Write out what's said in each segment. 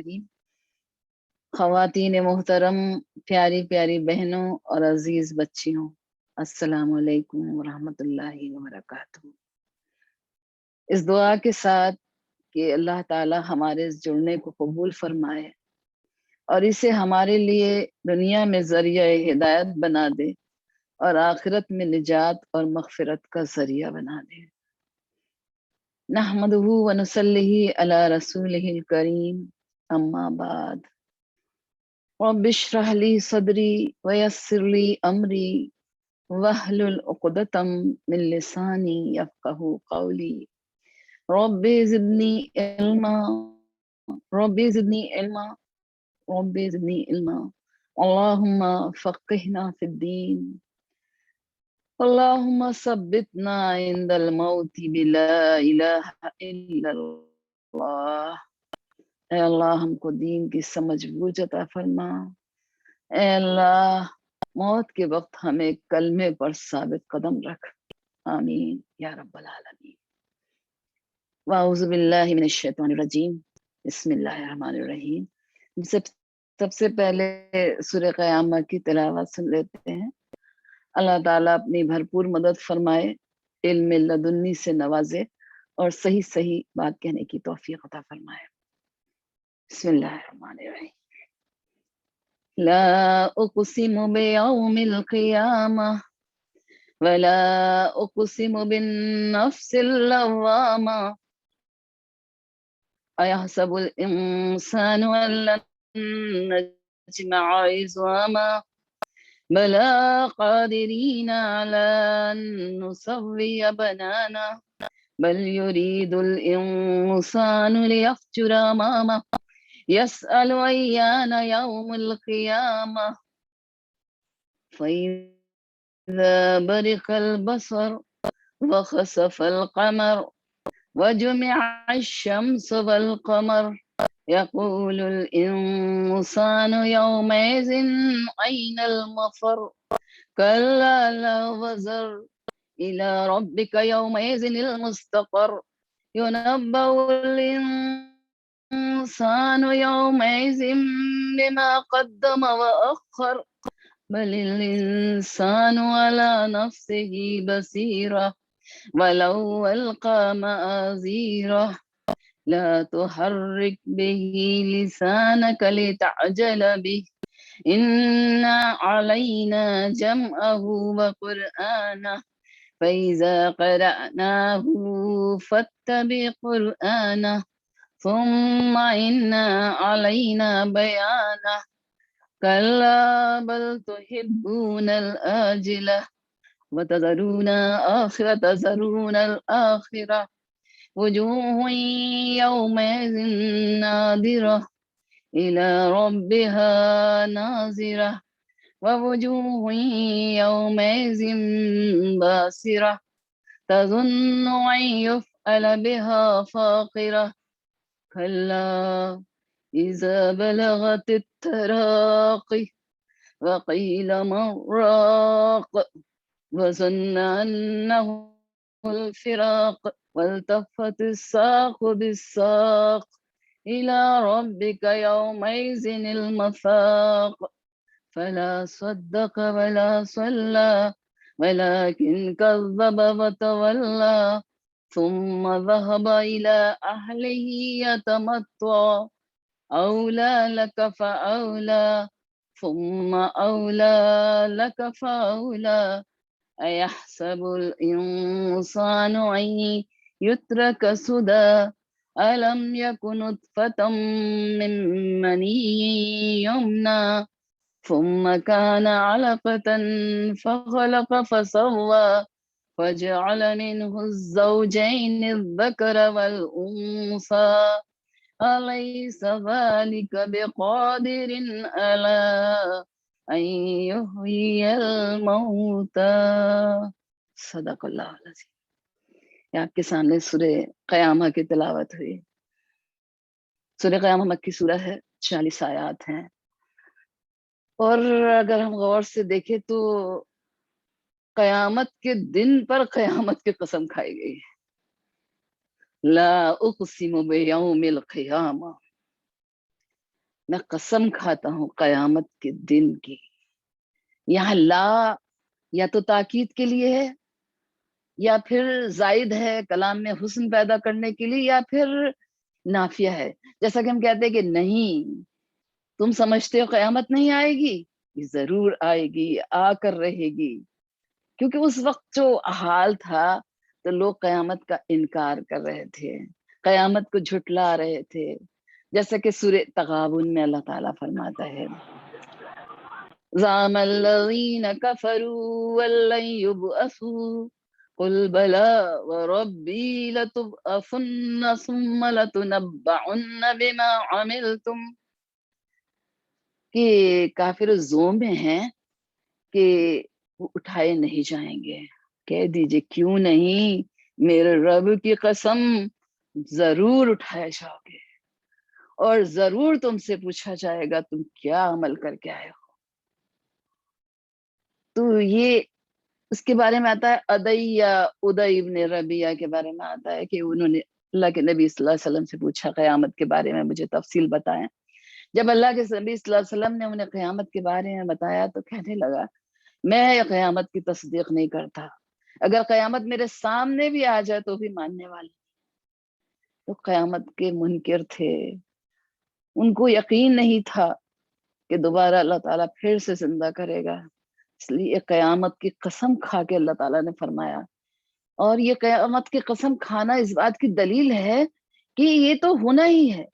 الرحیم۔ خواتین محترم، پیاری پیاری بہنوں اور عزیز بچیوں، السلام علیکم ورحمۃ اللہ وبرکاتہ۔ اس دعا کے ساتھ کہ اللہ تعالی ہمارے اس جڑنے کو قبول فرمائے اور اسے ہمارے لیے دنیا میں ذریعہ ہدایت بنا دے اور آخرت میں نجات اور مغفرت کا ذریعہ بنا دے۔ نحمدہ ونصلی علی رسولہ الکریم، اما بعد، رب اشرح لي صدري ويسر لي أمري واحلل عقدة من لساني يفقهوا قولي رب زدني علما رب زدني علما رب زدني علما اللهم فقهنا في الدين اللهم ثبتنا عند الموت بلا إله إلا الله۔ اے اللہ ہم کو دین کی سمجھ بوجھ عطا فرما۔ اے اللہ موت کے وقت ہمیں کلمے پر ثابت قدم رکھ، آمین یا رب العالمین۔ واعوذ باللہ من الشیطان الرجیم، بسم اللہ الرحمن الرحیم۔ سب سے پہلے سورہ قیامہ کی تلاوت سن لیتے ہیں۔ اللہ تعالیٰ اپنی بھرپور مدد فرمائے، علم لدنی سے نوازے اور صحیح صحیح بات کہنے کی توفیق عطا فرمائے۔ بسم اللہ الرحمن الرحیم۔ لا اقسم بیوم القیامہ ولا اقسم بالنفس اللوامہ ایحسب الانسان ان لن نجمع عظاما بلا قادرین علی ان نسوی بنانا بل يريد الانسان لیفجر امامہ يسأل أيان يوم القيامة فإذا برق البصر وخسف القمر وجمع الشمس والقمر يقول الإنسان يومئذ أين المفر كلا لا وزر إلى ربك يومئذ المستقر ينبأ الإنسان يومئذ بما قدم وأخر بل الإنسان على نفسه بصيرة ولو ألقى مآذيره لا تحرك به لسانك لتعجل به إن علينا جمعه وقرآنه فإذا قرأناه فاتبع قرآنه ثم إن علينا بيانه كلا بل تحبون الآجلة وتذرون الآخرة وجوه يومئذ ناظرة إلى ربها ناظرة ووجوه يومئذ باسرة تظن أن يفعل بها فاقرة كلا إذا بلغت التراقي وقيل من راق وظن أنه الفراق والتفت الساق بالساق إلى ربك يومئذ المساق فلا صدق ولا صلى ولكن كذب وتولى ثم ذهب إلى أهله يتمطى أولى لك فأولى ثم أولى لك فأولى أيحسب الإنسان أن يترك سدى ألم يكن نطفة من مني يمنى ثم كان علقة فخلق فسوى وجعل منه الزوجين الذكر والأنثى أليس ذلك بقادر على أن يحيي الموتى صدق اللہ العظیم۔ یہ آپ کے سامنے سورہ قیامہ کی تلاوت ہوئی۔ سورہ قیامہ مکی سورہ ہے، 46 آیات ہیں، اور اگر ہم غور سے دیکھیں تو قیامت کے دن پر قیامت کی قسم کھائی گئی ہے۔ لا اقسم بیوم القیامہ، میں قسم کھاتا ہوں قیامت کے دن کی. یہاں لا یا تو تاکید کے لیے ہے یا پھر زائد ہے کلام میں حسن پیدا کرنے کے لیے یا پھر نافیہ ہے. جیسا کہ ہم کہتے ہیں کہ نہیں تم سمجھتے ہو قیامت نہیں آئے گی، یہ ضرور آئے گی، آ کر رہے گی. کیونکہ اس وقت جو حال تھا تو لوگ قیامت کا انکار کر رہے تھے، قیامت کو جھٹلا رہے تھے. جیسا کہ سورہ تغابن میں اللہ تعالیٰ فرماتا ہے زعم الذین کفروا ان لن یبعثوا قل بلی وربی لتبعثن ثم لتنبعن بما عملتم، کہ کافر زوم میں ہیں کہ وہ اٹھائے نہیں جائیں گے. کہہ دیجئے کیوں نہیں، میرے رب کی قسم ضرور اٹھائے جاؤ گے اور ضرور تم سے پوچھا جائے گا تم کیا عمل کر کے آئے ہو. تو یہ اس کے بارے میں آتا ہے ادئی ابن ربیعہ کے بارے میں آتا ہے کہ انہوں نے اللہ کے نبی صلی اللہ علیہ وسلم سے پوچھا قیامت کے بارے میں مجھے تفصیل بتائیں. جب اللہ کے نبی صلی اللہ علیہ وسلم نے انہیں قیامت کے بارے میں بتایا تو کہنے لگا میں قیامت کی تصدیق نہیں کرتا، اگر قیامت میرے سامنے بھی آ جائے تو بھی ماننے والے. تو قیامت کے منکر تھے، ان کو یقین نہیں تھا کہ دوبارہ اللہ تعالیٰ پھر سے زندہ کرے گا. اس لیے قیامت کی قسم کھا کے اللہ تعالیٰ نے فرمایا. اور یہ قیامت کی قسم کھانا اس بات کی دلیل ہے کہ یہ تو ہونا ہی ہے،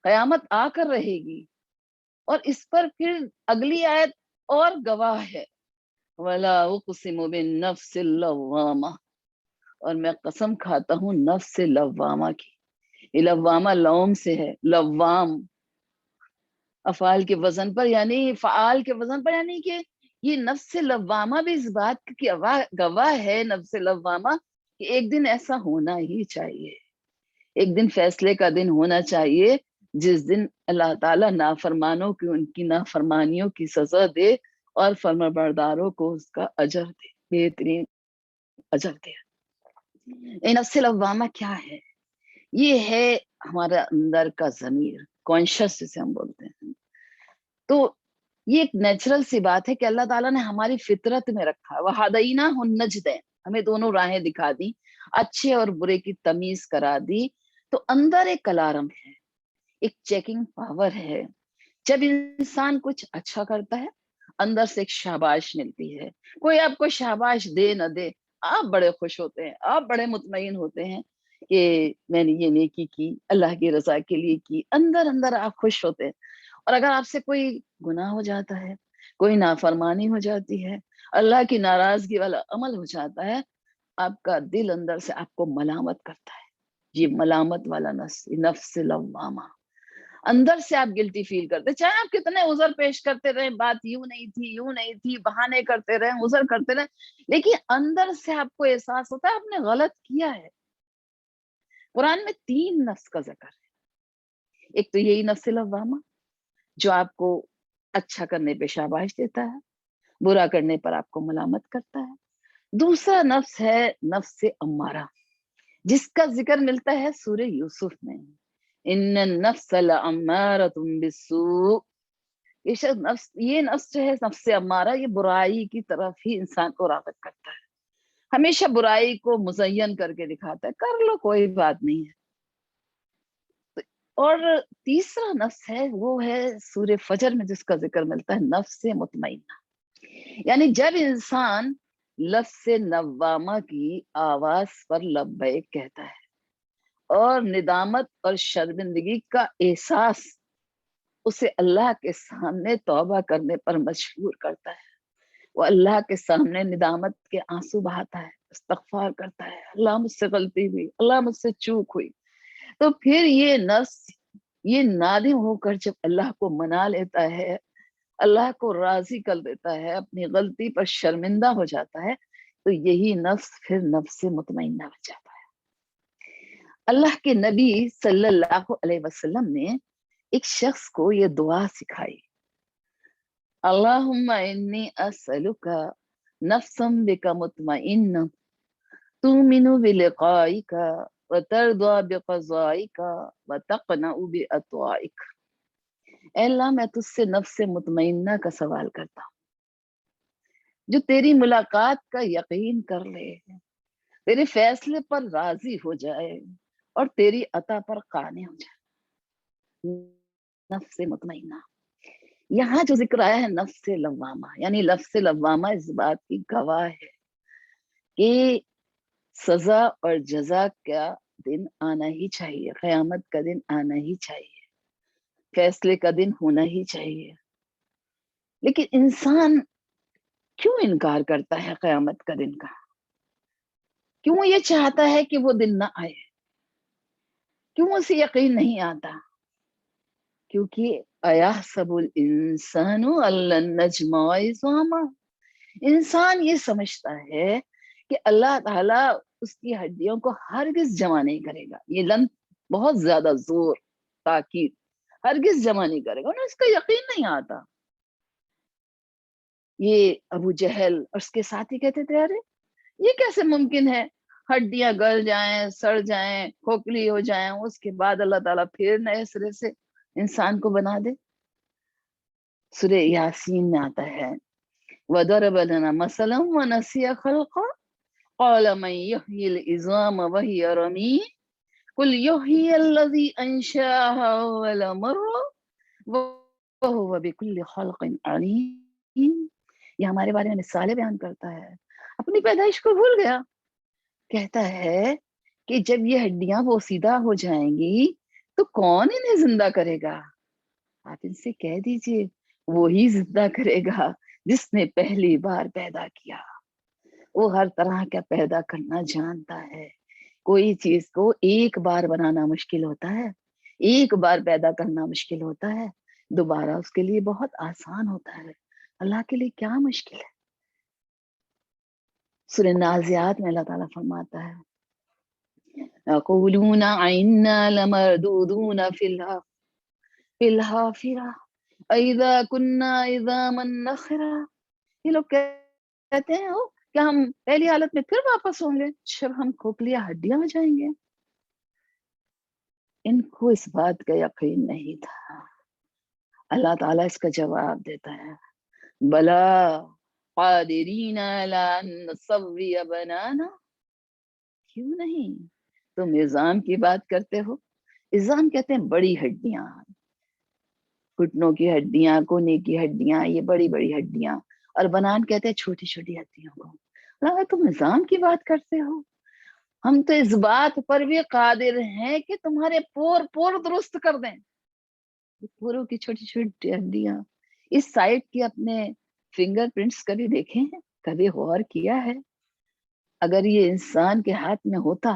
قیامت آ کر رہے گی. اور اس پر پھر اگلی آیت اور گواہ ہے وَلَا أُقْسِمُ بِالنَّفْسِ اللَّوَّامَةِ، اور میں قسم کھاتا ہوں نفس لوامہ کی. یہ لوامہ لوم سے ہے، لوام افعال کے وزن پر یعنی فعال کے وزن پر، یعنی کہ یہ نفس لوامہ بھی اس بات کی گواہ ہے، نفس لوامہ کہ ایک دن ایسا ہونا ہی چاہیے، ایک دن فیصلے کا دن ہونا چاہیے جس دن اللہ تعالیٰ نافرمانوں کی ان کی نافرمانیوں کی سزا دے اور فرمانبرداروں کو اس کا اجر دے، بہترین اجر دے. نفس لوامہ کیا ہے؟ یہ ہے ہمارا اندر کا ضمیر، کانشس جسے ہم بولتے ہیں. تو یہ ایک نیچرل سی بات ہے کہ اللہ تعالیٰ نے ہماری فطرت میں رکھا ہے. وَهَدَيْنَاهُ النَّجْدَيْنِ، ہمیں دونوں راہیں دکھا دی، اچھے اور برے کی تمیز کرا دی. تو اندر ایک الارم ہے، ایک چیکنگ پاور ہے. جب انسان کچھ اچھا کرتا ہے اندر سے ایک شاباش ملتی ہے. کوئی آپ کو شاباش دے نہ دے آپ بڑے خوش ہوتے ہیں، آپ بڑے مطمئن ہوتے ہیں کہ میں نے یہ نیکی کی، اللہ کی رضا کے لیے کی. اندر اندر آپ خوش ہوتے ہیں. اور اگر آپ سے کوئی گناہ ہو جاتا ہے، کوئی نافرمانی ہو جاتی ہے، اللہ کی ناراضگی والا عمل ہو جاتا ہے، آپ کا دل اندر سے آپ کو ملامت کرتا ہے. یہ ملامت والا نفس لوامہ، اندر سے آپ گلٹی فیل کرتے، چاہے آپ کتنے عذر پیش کرتے رہے، بات یوں نہیں تھی، بہانے کرتے رہے، عذر کرتے رہے، لیکن اندر سے آپ کو احساس ہوتا ہے آپ نے غلط کیا ہے. قرآن میں 3 نفس کا ذکر ہے. ایک تو یہی نفس لوامہ جو آپ کو اچھا کرنے پہ شاباش دیتا ہے، برا کرنے پر آپ کو ملامت کرتا ہے. دوسرا نفس ہے نفس امارہ، جس کا ذکر ملتا ہے سورہ یوسف میں، ان النفس لامارۃ بالسوء. یہ نفس جو ہے نفس امارہ، یہ برائی کی طرف ہی انسان کو راغب کرتا ہے، ہمیشہ برائی کو مزین کر کے دکھاتا ہے، کر لو کوئی بات نہیں ہے. اور تیسرا نفس ہے وہ ہے سورہ فجر میں جس کا ذکر ملتا ہے نفس مطمئنہ. یعنی جب انسان لفظ نوامہ کی آواز پر لبیک کہتا ہے اور ندامت اور شرمندگی کا احساس اسے اللہ کے سامنے توبہ کرنے پر مجبور کرتا ہے، وہ اللہ کے سامنے ندامت کے آنسو بہاتا ہے، استغفار کرتا ہے، اللہ مجھ سے غلطی ہوئی، اللہ مجھ سے چوک ہوئی. تو پھر یہ نفس یہ نادم ہو کر جب اللہ کو منا لیتا ہے، اللہ کو راضی کر دیتا ہے، اپنی غلطی پر شرمندہ ہو جاتا ہے، تو یہی نفس پھر نفس مطمئنہ بن جاتا ہے. اللہ کے نبی صلی اللہ علیہ وسلم نے ایک شخص کو یہ دعا سکھائی، اللہم انی اسألک نفسا بک مطمئنہ تؤمن بلقائک وترضى بقضائک وتقنع بعطائک. اے اللہ میں تجھ سے نفس مطمئنہ کا سوال کرتا ہوں، جو تیری ملاقات کا یقین کر لے، تیرے فیصلے پر راضی ہو جائے اور تیری عطا پر قانع ہو جائے۔ نفس مطمئنہ، یہاں جو ذکر آیا ہے نفس لوامہ، یعنی لفظ لوامہ اس بات کی گواہ ہے کہ سزا اور جزا کا دن آنا ہی چاہیے، قیامت کا دن آنا ہی چاہیے، فیصلے کا دن ہونا ہی چاہیے۔ لیکن انسان کیوں انکار کرتا ہے قیامت کا دن کا؟ کیوں یہ چاہتا ہے کہ وہ دن نہ آئے؟ کیوں اسے یقین نہیں آتا؟ کیونکہ ایحسب الانسان ان نجمع عظامہ، انسان یہ سمجھتا ہے کہ اللہ تعالیٰ اس کی ہڈیوں کو ہرگز جمع نہیں کرے گا۔ یہ لن بہت زیادہ زور تاکید، ہرگز جمع نہیں کرے گا، انہیں اس کا یقین نہیں آتا۔ یہ ابو جہل اور اس کے ساتھی کہتے تھے ارے یہ کیسے ممکن ہے، ہڈیاں گل جائیں، سڑ جائیں، کھوکھلی ہو جائیں، اس کے بعد اللہ تعالیٰ پھر نئے سرے سے انسان کو بنا دے۔ سورہ یاسین میں آتا ہے وَضَرَبَ لَنَا مَثَلًا وَنَسِیَ خَلْقَهُ قَالَ مَن يُحْيِي الْعِظَامَ وَهِيَ رَمِيمٌ قُلْ يُحْيِيهَا الَّذِي أَنشَأَهَا أَوَّلَ مَرَّةٍ وَهُوَ بِكُلِّ خَلْقٍ عَلِيمٌ۔ یہ ہمارے بارے میں مثالیں بیان کرتا ہے، اپنی پیدائش کو بھول گیا۔ کہتا ہے کہ جب یہ ہڈیاں بوسیدہ ہو جائیں گی تو کون انہیں زندہ کرے گا؟ آپ ان سے کہہ دیجئے وہی زندہ کرے گا جس نے پہلی بار پیدا کیا۔ وہ ہر طرح کا پیدا کرنا جانتا ہے۔ کوئی چیز کو ایک بار بنانا مشکل ہوتا ہے، ایک بار پیدا کرنا مشکل ہوتا ہے، دوبارہ اس کے لیے بہت آسان ہوتا ہے۔ اللہ کے لیے کیا مشکل ہے؟ سورہ نازعات میں اللہ تعالیٰ فرماتا ہے یقولون انا لمردودون فی الحافرہ اذا کنا عظاما نخرہ۔ یہ لوگ کہتے ہیں کہ ہم پہلی حالت میں پھر واپس ہوں گے جب ہم کھوکھلیاں ہڈیاں ہو جائیں گے۔ ان کو اس بات کا یقین نہیں تھا۔ اللہ تعالیٰ اس کا جواب دیتا ہے بلا قادرین علی ان نسوی بنانا، کیوں نہیں؟ تم عظام کی بات کرتے ہو، عظام کہتے ہیں بڑی ہڈیاں، گھٹنوں کی ہڈیاں، کونے کی ہڈیاں، یہ بڑی بڑی ہڈیاں، اور بنان کہتے ہیں چھوٹی چھوٹی ہڈیوں کو۔ اللہ تم نظام کی بات کرتے ہو، ہم تو اس بات پر بھی قادر ہیں کہ تمہارے پور پور درست کر دیں۔ پوروں کی چھوٹی چھوٹی ہڈیاں، اس سائٹ کی اپنے فنگر پرنٹس کبھی دیکھے ہیں؟ کبھی غور کیا ہے؟ اگر یہ انسان کے ہاتھ میں ہوتا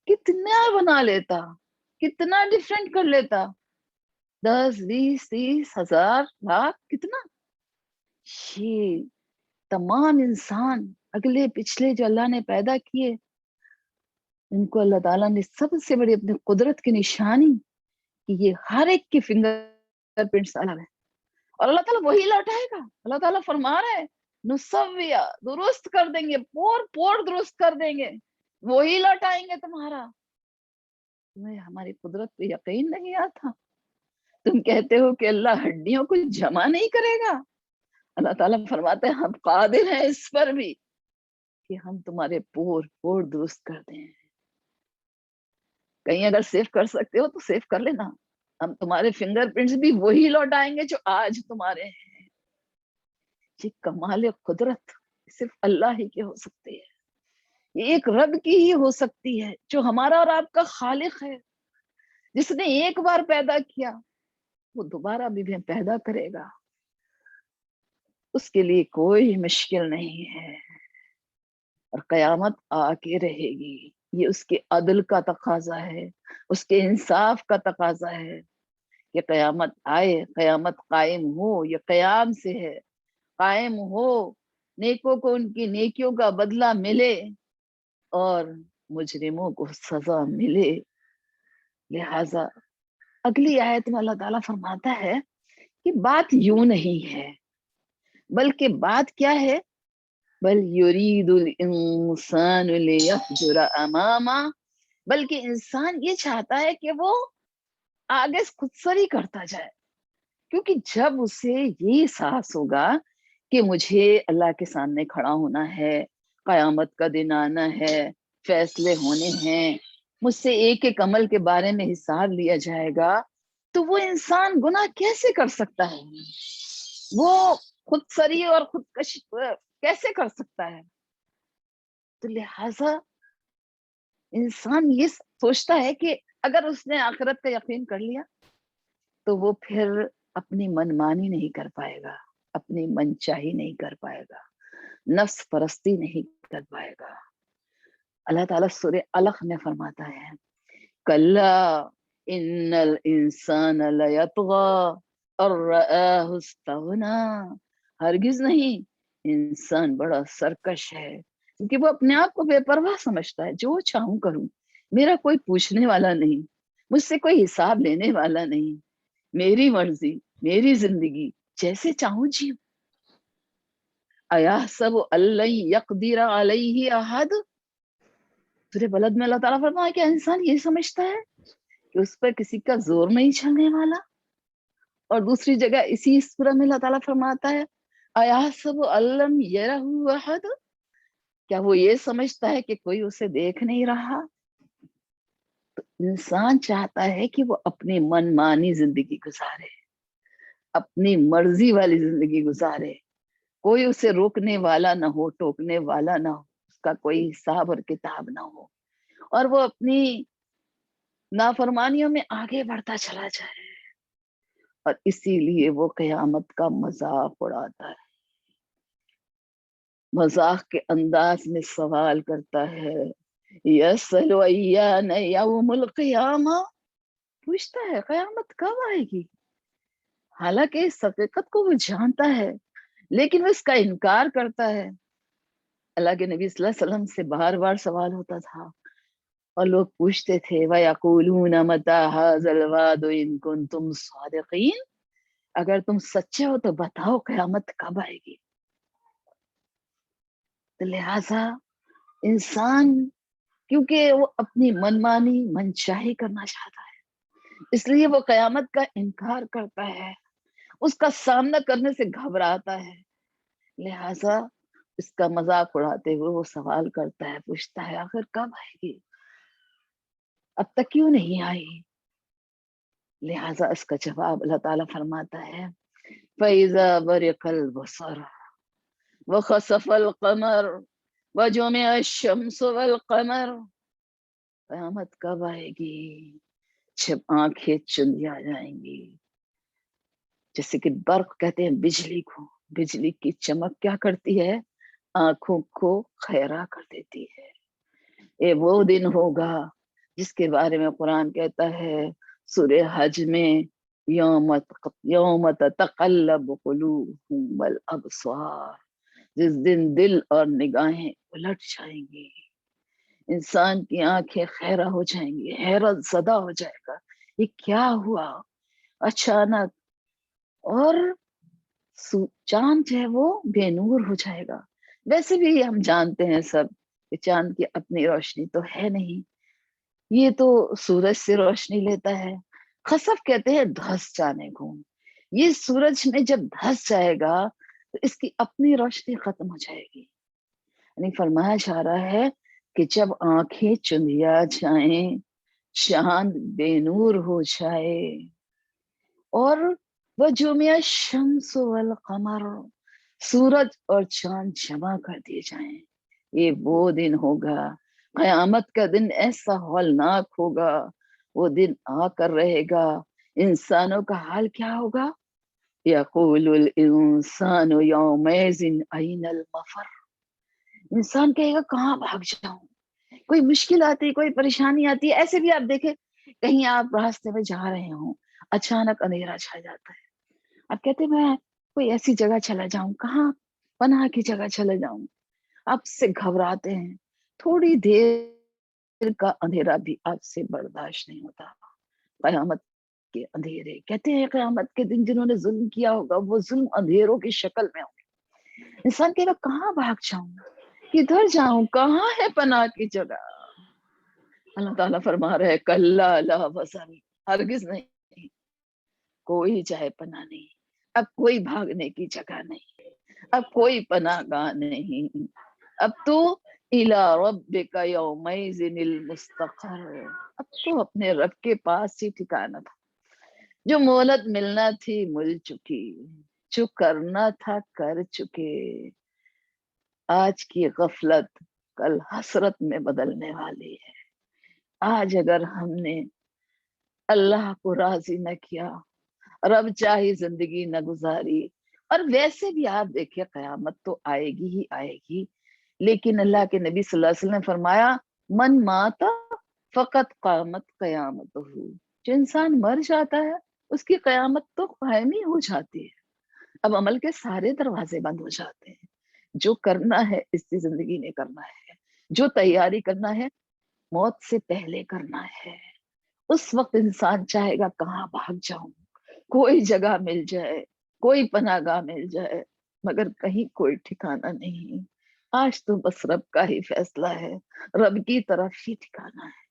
کتنا بنا لیتا، کتنا ڈیفرنٹ کر لیتا، 10 20 30 ہزار لاکھ، کتنا۔ یہ تمام انسان اگلے پچھلے جو اللہ نے پیدا کیے، ان کو اللہ تعالیٰ نے سب سے بڑی اپنی قدرت کی نشانی کہ یہ ہر ایک کی فنگر پرنٹس الگ ہے، اور اللہ تعالیٰ وہی لوٹائے گا۔ اللہ تعالیٰ فرما رہا ہے نسویہ، درست کر دیں گے، پور پور درست کر دیں گے، وہی لوٹائیں گے تمہارا۔ تمہیں ہماری قدرت پہ یقین نہیں آتا؟ تم کہتے ہو کہ اللہ ہڈیوں کو جمع نہیں کرے گا۔ اللہ تعالیٰ فرماتے ہیں ہم قادر ہیں اس پر بھی کہ ہم تمہارے پور پور درست کر دیں۔ کہیں اگر سیو کر سکتے ہو تو سیو کر لینا، ہم تمہارے فنگر پرنٹس بھی وہی لوٹائیں گے جو آج تمہارے ہیں۔ یہ کمال قدرت صرف اللہ ہی کے ہو سکتے ہیں، یہ ایک رب کی ہی ہو سکتی ہے جو ہمارا اور آپ کا خالق ہے، جس نے ایک بار پیدا کیا وہ دوبارہ بھی پیدا کرے گا۔ اس کے لیے کوئی مشکل نہیں ہے، اور قیامت آ کے رہے گی۔ یہ اس کے عدل کا تقاضا ہے، اس کے انصاف کا تقاضا ہے کہ قیامت آئے، قیامت قائم ہو۔ یہ قیام سے ہے، قائم ہو، نیکوں کو ان کی نیکیوں کا بدلہ ملے اور مجرموں کو سزا ملے۔ لہذا اگلی آیت میں اللہ تعالیٰ فرماتا ہے کہ بات یوں نہیں ہے، بلکہ بات کیا ہے؟ بل یرید الانسان لیفجر امامہ، بلکہ انسان یہ چاہتا ہے کہ وہ آگے خود سری کرتا جائے، کیونکہ جب اسے یہ احساس ہوگا کہ مجھے اللہ کے سامنے کھڑا ہونا ہے، قیامت کا دن آنا ہے، فیصلے ہونے ہیں، مجھ سے ایک ایک عمل کے بارے میں حساب لیا جائے گا، تو وہ انسان گناہ کیسے کر سکتا ہے؟ وہ خود سری اور خودکشی کیسے کر سکتا ہے؟ تو لہذا انسان یہ سوچتا ہے کہ اگر اس نے آخرت کا یقین کر لیا تو وہ پھر اپنی من مانی نہیں کر پائے گا، اپنی من چاہی نہیں کر پائے گا، نفس پرستی نہیں کر پائے گا۔ اللہ تعالیٰ سورہ علق میں فرماتا ہے کلا ان الانسان لیطغی ان رآہ استغنی، ہرگز نہیں، انسان بڑا سرکش ہے کیونکہ وہ اپنے آپ کو بے پرواہ سمجھتا ہے، جو چاہوں کروں، میرا کوئی پوچھنے والا نہیں، مجھ سے کوئی حساب لینے والا نہیں، میری مرضی، میری زندگی، جیسے چاہوں جیوں۔ ایحسب ان لن یقدر علیہ احد، سورہ بلد میں اللہ تعالیٰ فرمایا کہ انسان یہ سمجھتا ہے کہ اس پر کسی کا زور نہیں چلنے والا، اور دوسری جگہ اسی سورہ میں اللہ تعالیٰ فرماتا ہے ایحسب ان لم یرہ احد، کیا وہ یہ سمجھتا ہے کہ کوئی اسے دیکھ نہیں رہا؟ تو انسان چاہتا ہے کہ وہ اپنی من مانی زندگی گزارے، اپنی مرضی والی زندگی گزارے، کوئی اسے روکنے والا نہ ہو، ٹوکنے والا نہ ہو، اس کا کوئی حساب اور کتاب نہ ہو، اور وہ اپنی نافرمانیوں میں آگے بڑھتا چلا جائے، اور اسی لیے وہ قیامت کا مذاق اڑاتا ہے، مذاق کے انداز میں سوال کرتا ہے یسأل ایان یوم القیامہ، پوچھتا ہے قیامت کب آئے گی، حالانکہ اس حقیقت کو وہ جانتا ہے لیکن وہ اس کا انکار کرتا ہے۔ اللہ کے نبی صلی اللہ علیہ وسلم سے بار بار سوال ہوتا تھا اور لوگ پوچھتے تھے وَيَقُولُونَ مَتَى هَذَا الْوَعْدُ إِن كُنتُمْ صَادِقِينَ، اگر تم سچے ہو تو بتاؤ قیامت کب آئے گی۔ تو لہٰذا انسان کیونکہ وہ اپنی من مانی من چاہی کرنا چاہتا ہے، اس لیے وہ قیامت کا انکار کرتا ہے، اس کا سامنا کرنے سے گھبراتا ہے، لہٰذا اس کا مذاق اڑاتے ہوئے وہ سوال کرتا ہے، پوچھتا ہے آخر کب آئے گی، اب تک کیوں نہیں آئی؟ لہٰذا اس کا جواب اللہ تعالیٰ فرماتا ہے فَإِذَا بَرِقَ الْبَصَرُ وَخَسَفَ الْقَمَرُ وَجُمِعَ الشَّمْسُ وَالْقَمَرُ، قیامت کب آئے گی؟ جب آنکھیں چندیا جائیں گی، جیسے کہ برق کہتے ہیں بجلی کو، بجلی کی چمک کیا کرتی ہے؟ آنکھوں کو خیرہ کر دیتی ہے۔ یہ وہ دن ہوگا جس کے بارے میں قرآن کہتا ہے سورہ حج میں یوم تتقلب قلوبہم والابصار، جس دن دل اور نگاہیں الٹ جائیں گی، انسان کی آنکھیں خیرہ ہو جائیں گی، حیرت زدہ ہو جائے گا، یہ کیا ہوا اچانک، اور چاند جو ہے وہ بے نور ہو جائے گا۔ ویسے بھی ہم جانتے ہیں سب کہ چاند کی اپنی روشنی تو ہے نہیں، یہ تو سورج سے روشنی لیتا ہے، خسف کہتے ہیں دھس جانے کو، یہ سورج میں جب دھس جائے گا تو اس کی اپنی روشنی ختم ہو جائے گی، یعنی فرمایا جا رہا ہے کہ جب آنکھیں چندیا جائیں، چاند بے نور ہو جائے، اور وَجُمِعَ الشَّمْسُ وَالْقَمَرُ، سورج اور چاند جمع کر دیے جائیں، یہ وہ دن ہوگا، قیامت کا دن ایسا ہولناک ہوگا، وہ دن آ کر رہے گا، انسانوں کا حال کیا ہوگا؟ یقول الانسان یومئذ این المفر، انسان کہے گا کہاں بھاگ جاؤں، کوئی مشکل آتی، کوئی پریشانی آتی ہے، ایسے بھی آپ دیکھیں کہیں آپ راستے میں جا رہے ہوں، اچانک اندھیرا چھا جاتا ہے، آپ کہتے میں کوئی ایسی جگہ چلا جاؤں، کہاں پناہ کی جگہ چلے جاؤں، آپ سے گھبراتے ہیں، تھوڑی دیر کا اندھیرا بھی آپ سے برداشت نہیں ہوتا، قیامت کے اندھیرے، کہتے ہیں قیامت کے دن جنہوں نے ظلم کیا ہوگا وہ ظلم اندھیروں کی شکل میں ہوگا، انسان کہے گا کہاں بھاگ جاؤں، کدھر جاؤں، کہاں ہے پناہ کی جگہ؟ اللہ تعالیٰ فرما رہے کلا لا وزر، ہرگز نہیں، کوئی جائے پناہ نہیں، اب کوئی بھاگنے کی جگہ نہیں، اب کوئی پناہ گاہ نہیں، اب تو الی ربک یومئذ المستقر، اب تو اپنے رب کے پاس ہی ٹھکانا تھا۔ جو مہلت ملنا تھی مل چکی، جو کرنا تھا کر چکے، آج کی غفلت کل حسرت میں بدلنے والی ہے۔ آج اگر ہم نے اللہ کو راضی نہ کیا، رب چاہی زندگی نہ گزاری، اور ویسے بھی آپ دیکھیے قیامت تو آئے گی ہی آئے گی، لیکن اللہ کے نبی صلی اللہ علیہ وسلم نے فرمایا من ماتا فقط قامت قیامت ہو، جو انسان مر جاتا ہے اس کی قیامت تو قائم ہی ہو جاتی ہے۔ اب عمل کے سارے دروازے بند ہو جاتے ہیں، جو کرنا ہے اس کی زندگی میں کرنا ہے، جو تیاری کرنا ہے موت سے پہلے کرنا ہے۔ اس وقت انسان چاہے گا کہاں بھاگ جاؤں، کوئی جگہ مل جائے، کوئی پناہ گاہ مل جائے، مگر کہیں کوئی ٹھکانہ نہیں۔ آج تو بس رب کا ہی فیصلہ ہے، رب کی طرف ہی ٹھکانا ہے۔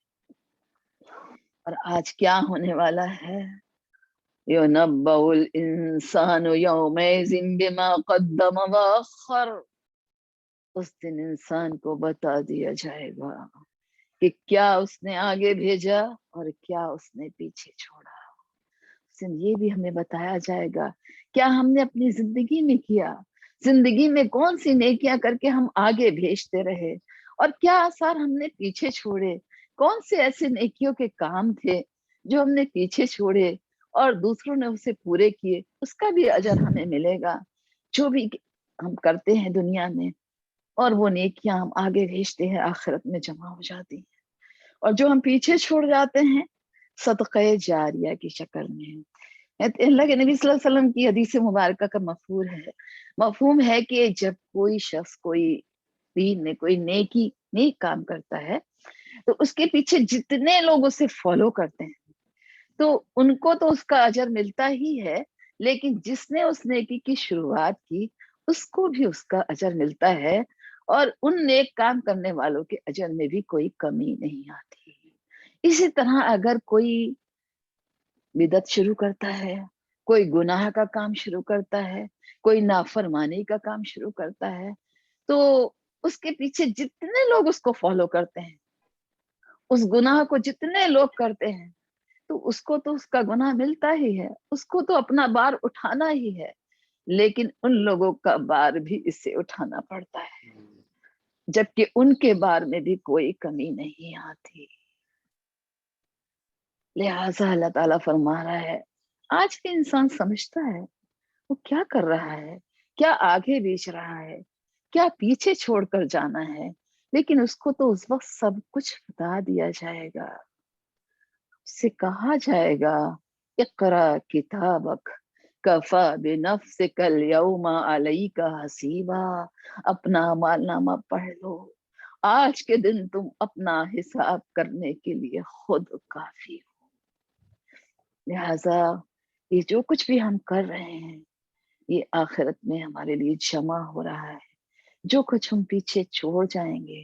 اور آج کیا ہونے والا ہے؟ یُنَبَّأُ الْإِنسَانُ يَوْمَئِذٍ بِمَا قَدَّمَ وَأَخَّرَ، اس دن انسان کو بتا دیا جائے گا کہ کیا اس نے آگے بھیجا اور کیا اس نے پیچھے چھوڑا۔ اس دن یہ بھی ہمیں بتایا جائے گا کیا ہم نے اپنی زندگی میں کیا، زندگی میں کون سی نیکیاں کر کے ہم آگے بھیجتے رہے، اور کیا آثار ہم نے پیچھے چھوڑے، کون سے ایسے نیکیوں کے کام تھے جو ہم نے پیچھے چھوڑے اور دوسروں نے اسے پورے کیے، اس کا بھی اجر ہمیں ملے گا۔ جو بھی ہم کرتے ہیں دنیا میں اور وہ نیکیاں ہم آگے بھیجتے ہیں آخرت میں جمع ہو جاتی ہیں، اور جو ہم پیچھے چھوڑ جاتے ہیں صدقہ جاریہ کی شکل میں۔ اللہ کے نبی صلی اللہ علیہ وسلم کی حدیث مبارکہ کا مفہوم ہے کہ جب کوئی شخص کوئی دین میں کوئی نیک کام کرتا ہے تو اس کے پیچھے جتنے لوگ اسے فالو کرتے ہیں تو ان کو تو اس کا اجر ملتا ہی ہے، لیکن جس نے اس نیکی کی شروعات کی اس کو بھی اس کا اجر ملتا ہے، اور ان نیک کام کرنے والوں کے اجر میں بھی کوئی کمی نہیں آتی۔ اسی طرح اگر کوئی بدعت شروع کرتا ہے، کوئی گناہ کا کام شروع کرتا ہے، کوئی نافرمانی کا کام شروع کرتا ہے، تو اس کے پیچھے جتنے لوگ اس کو فالو کرتے ہیں، اس گناہ کو جتنے لوگ کرتے ہیں، تو اس کو تو اس کا گناہ ملتا ہی ہے، اس کو تو اپنا بار اٹھانا ہی ہے، لیکن ان لوگوں کا بار بھی اس سے اٹھانا پڑتا ہے، جبکہ ان کے بار میں بھی کوئی کمی نہیں آتی۔ لہٰذا اللہ تعالیٰ فرما رہا ہے آج کے انسان سمجھتا ہے وہ کیا کر رہا ہے، کیا آگے بیچ رہا ہے، کیا پیچھے چھوڑ کر جانا ہے، لیکن اس کو تو اس وقت سب کچھ بتا دیا جائے گا، اس سے کہا جائے گا اقرا کتابک کفا بنفسک الیوم علیک حسیبا، اپنا اعمال نامہ پڑھ لو، آج کے دن تم اپنا حساب کرنے کے لیے خود کافی ہو۔ لہذا یہ جو کچھ بھی ہم کر رہے ہیں یہ آخرت میں ہمارے لیے جمع ہو رہا ہے، جو کچھ ہم پیچھے چھوڑ جائیں گے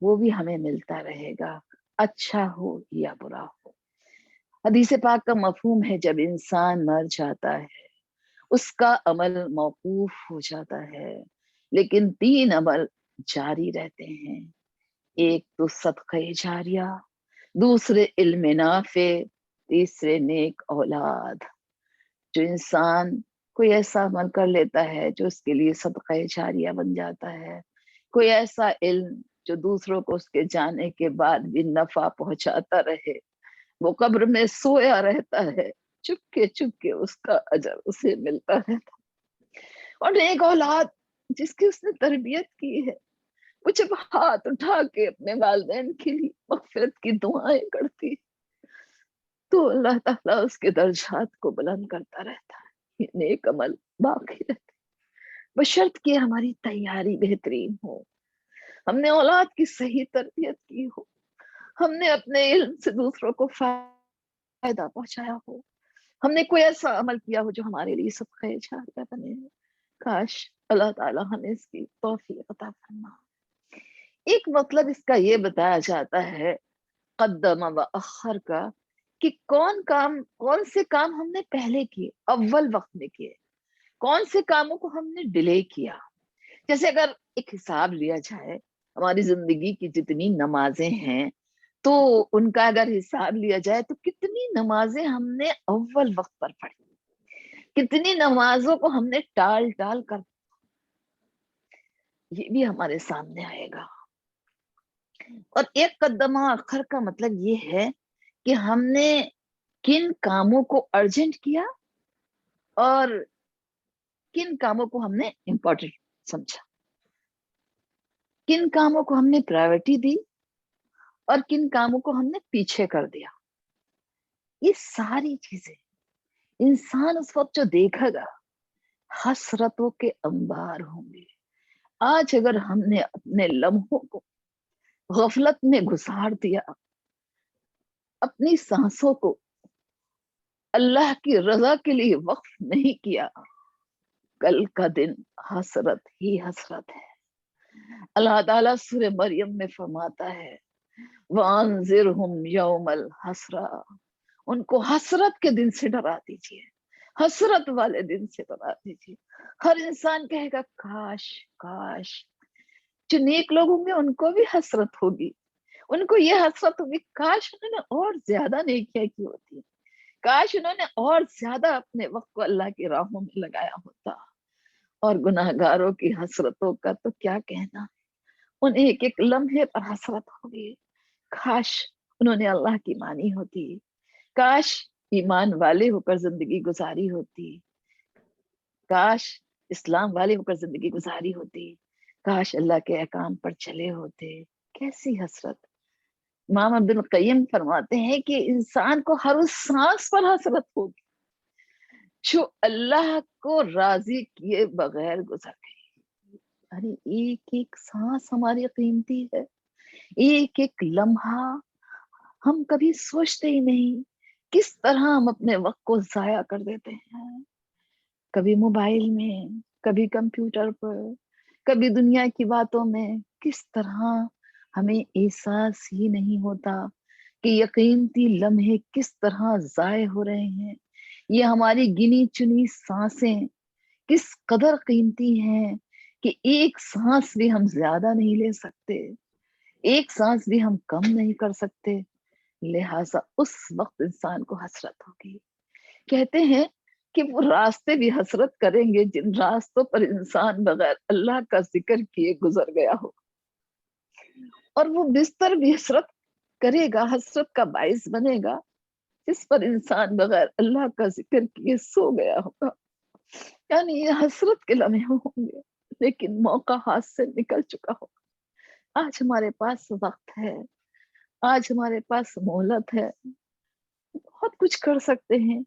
وہ بھی ہمیں ملتا رہے گا، اچھا ہو یا برا ہو۔ حدیث پاک کا مفہوم ہے جب انسان مر جاتا ہے اس کا عمل موقوف ہو جاتا ہے، لیکن 3 عمل جاری رہتے ہیں، ایک تو صدقہ جاریہ، دوسرے علم نافع، تیسرے نیک اولاد۔ جو انسان کوئی ایسا عمل کر لیتا ہے جو اس کے لیے صدقہ جاریہ بن جاتا ہے، کوئی ایسا علم جو دوسروں کو اس کے جانے کے بعد بھی نفع پہنچاتا رہے، وہ قبر میں سویا رہتا ہے، چپ کے اس کا اجر اسے ملتا رہتا، اور ایک اولاد جس کی اس نے تربیت کی ہے، وہ جب ہاتھ اٹھا کے اپنے والدین کے لیے مغفرت کی دعائیں کرتی تو اللہ تعالیٰ اس کے درجات کو بلند کرتا رہتا ہے، یہ نیک عمل باقی رہتے، بشرط کہ ہماری تیاری بہترین ہو، ہم نے اولاد کی صحیح تربیت کی ہو، ہم نے اپنے علم سے دوسروں کو فائدہ پہنچایا ہو، ہم نے کوئی ایسا عمل کیا ہو جو ہمارے لیے صدقہ جاریہ بنے۔ کاش اللہ تعالیٰ ہمیں اس کی توفیق عطا فرما۔ ایک مطلب اس کا یہ بتایا جاتا ہے قدم و اخر کا، کہ کون سے کام ہم نے پہلے کیے، اول وقت میں کیے، کون سے کاموں کو ہم نے ڈیلے کیا. جیسے اگر ایک حساب لیا جائے ہماری زندگی کی جتنی نمازیں ہیں، تو ان کا اگر حساب لیا جائے تو کتنی نمازیں ہم نے اول وقت پر پڑھی، کتنی نمازوں کو ہم نے ٹال ٹال کر، یہ بھی ہمارے سامنے آئے گا. اور ایک قدم آخر کا مطلب یہ ہے کہ ہم نے کن کاموں کو ارجنٹ کیا اور کن کاموں کو ہم نے امپورٹنٹ سمجھا، کن کاموں کو ہم نے پرائیورٹی دی اور کن کاموں کو ہم نے پیچھے کر دیا. یہ ساری چیزیں انسان اس وقت جو دیکھے گا، حسرتوں کے انبار ہوں گے. آج اگر ہم نے اپنے لمحوں کو غفلت میں گزار دیا، اپنی سانسوں کو اللہ کی رضا کے لیے وقف نہیں کیا، کل کا دن حسرت ہی حسرت ہے. اللہ تعالیٰ سورہ مریم میں فرماتا ہے وَأَنذِرْهُمْ يَوْمَ الْحَسْرَةِ، ان کو حسرت کے دن سے ڈرا دیجیے، حسرت والے دن سے ڈرا دیجیے. ہر انسان کہے گا کاش کاش. جو نیک لوگ ہوں گے ان کو بھی حسرت ہوگی، ان کو یہ حسرت ہوگی کاش انہوں نے اور زیادہ نیکیاں کی ہوتی، کاش انہوں نے اور زیادہ اپنے وقت کو اللہ کی راہوں میں لگایا ہوتا. اور گناہگاروں کی حسرتوں کا تو کیا کہنا، ان ایک ایک لمحے پر حسرت ہوگی. کاش انہوں نے اللہ کی مانی ہوتی، کاش ایمان والے ہو کر زندگی گزاری ہوتی، کاش اسلام والے ہو کر زندگی گزاری ہوتی، کاش اللہ کے احکام پر چلے ہوتے. کیسی حسرت. امام عبد القیم فرماتے ہیں کہ انسان کو ہر اس سانس پر حسرت ہوگی جو اللہ کو راضی کیے بغیر گزر گئی. ارے ایک ایک سانس ہماری قیمتی ہے، ایک ایک لمحہ. ہم کبھی سوچتے ہی نہیں کس طرح ہم اپنے وقت کو ضائع کر دیتے ہیں، کبھی موبائل میں، کبھی کمپیوٹر پر، کبھی دنیا کی باتوں میں. کس طرح ہمیں احساس ہی نہیں ہوتا کہ یہ قیمتی لمحے کس طرح ضائع ہو رہے ہیں. یہ ہماری گنی چنی سانسیں کس قدر قیمتی ہیں کہ ایک سانس بھی ہم زیادہ نہیں لے سکتے، ایک سانس بھی ہم کم نہیں کر سکتے. لہٰذا اس وقت انسان کو حسرت ہوگی. کہتے ہیں کہ وہ راستے بھی حسرت کریں گے جن راستوں پر انسان بغیر اللہ کا ذکر کیے گزر گیا ہو، اور وہ بستر بھی حسرت کرے گا، حسرت کا باعث بنے گا جس پر انسان بغیر اللہ کا ذکر کیے سو گیا ہوگا. یعنی یہ حسرت کے لمحے ہوں گے، لیکن موقع ہاتھ سے نکل چکا ہوگا. آج ہمارے پاس وقت ہے، آج ہمارے پاس مہلت ہے، بہت کچھ کر سکتے ہیں.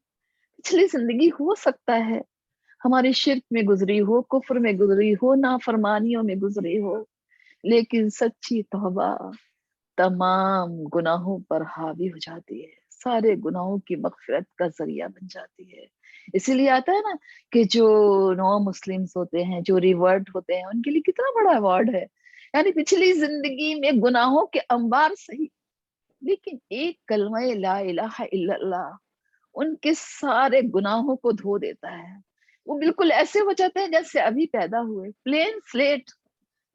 پچھلی زندگی ہو سکتا ہے ہماری شرک میں گزری ہو، کفر میں گزری ہو، نافرمانیوں میں گزری ہو، لیکن سچی توبہ تمام گناہوں پر حاوی ہو جاتی ہے، سارے گناہوں کی مغفرت کا ذریعہ بن جاتی ہے. اسی لیے آتا ہے نا کہ جو نو مسلمز ہوتے ہیں، جو ریورٹ ہوتے ہیں، ان کے لیے کتنا بڑا ایوارڈ ہے. یعنی پچھلی زندگی میں گناہوں کے انبار صحیح، لیکن ایک کلمہ لا الہ الا اللہ ان کے سارے گناہوں کو دھو دیتا ہے. وہ بالکل ایسے ہو جاتے ہیں جیسے ابھی پیدا ہوئے، پلین سلیٹ،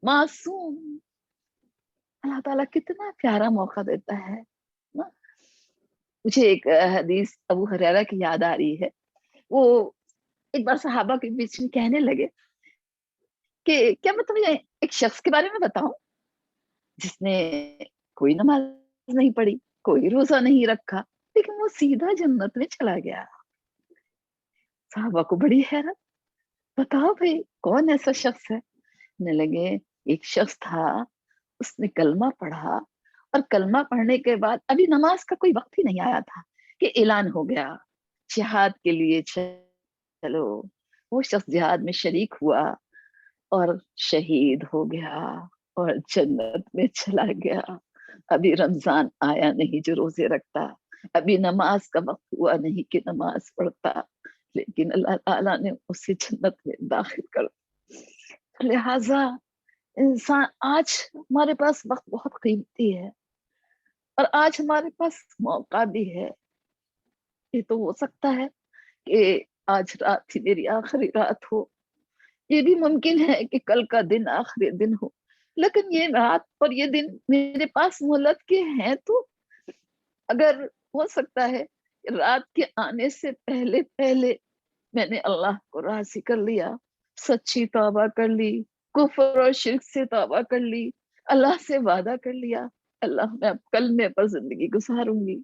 معصوم. اللہ تعالیٰ کتنا پیارا موقع دیتا ہے. مجھے ایک حدیث ابو ہریرہ کی یاد آ رہی ہے. وہ ایک بار صحابہ کے بیچ میں کہنے لگے کہ کیا میں تمہیں ایک شخص کے بارے میں بتاؤں جس نے کوئی نماز نہیں پڑھی، کوئی روزہ نہیں رکھا، لیکن وہ سیدھا جنت میں چلا گیا. صحابہ کو بڑی حیرت، بتاؤ بھائی کون ایسا شخص ہے؟ کہنے لگے ایک شخص تھا، اس نے کلمہ پڑھا، اور کلمہ پڑھنے کے بعد ابھی نماز کا کوئی وقت ہی نہیں آیا تھا کہ اعلان ہو گیا جہاد کے لیے چلو. وہ شخص جہاد میں شریک ہوا اور شہید ہو گیا اور جنت میں چلا گیا. ابھی رمضان آیا نہیں جو روزے رکھتا، ابھی نماز کا وقت ہوا نہیں کہ نماز پڑھتا، لیکن اللہ تعالیٰ نے اسے جنت میں داخل کر. لہذا انسان، آج ہمارے پاس وقت بہت قیمتی ہے، اور آج ہمارے پاس موقع بھی ہے یہ تو ہو سکتا ہے کہ آج رات ہی میری آخری رات ہو، یہ بھی ممکن ہے کہ کل کا دن آخری دن ہو، لیکن یہ رات اور یہ دن میرے پاس مہلت کے ہیں، تو اگر ہو سکتا ہے رات کے آنے سے پہلے پہلے میں نے اللہ کو راضی کر لیا، سچی توبہ کر لی، کفر اور شرک سے توبہ کر لی، اللہ سے وعدہ کر لیا اللہ میں اب کلمے پر زندگی گزاروں گی،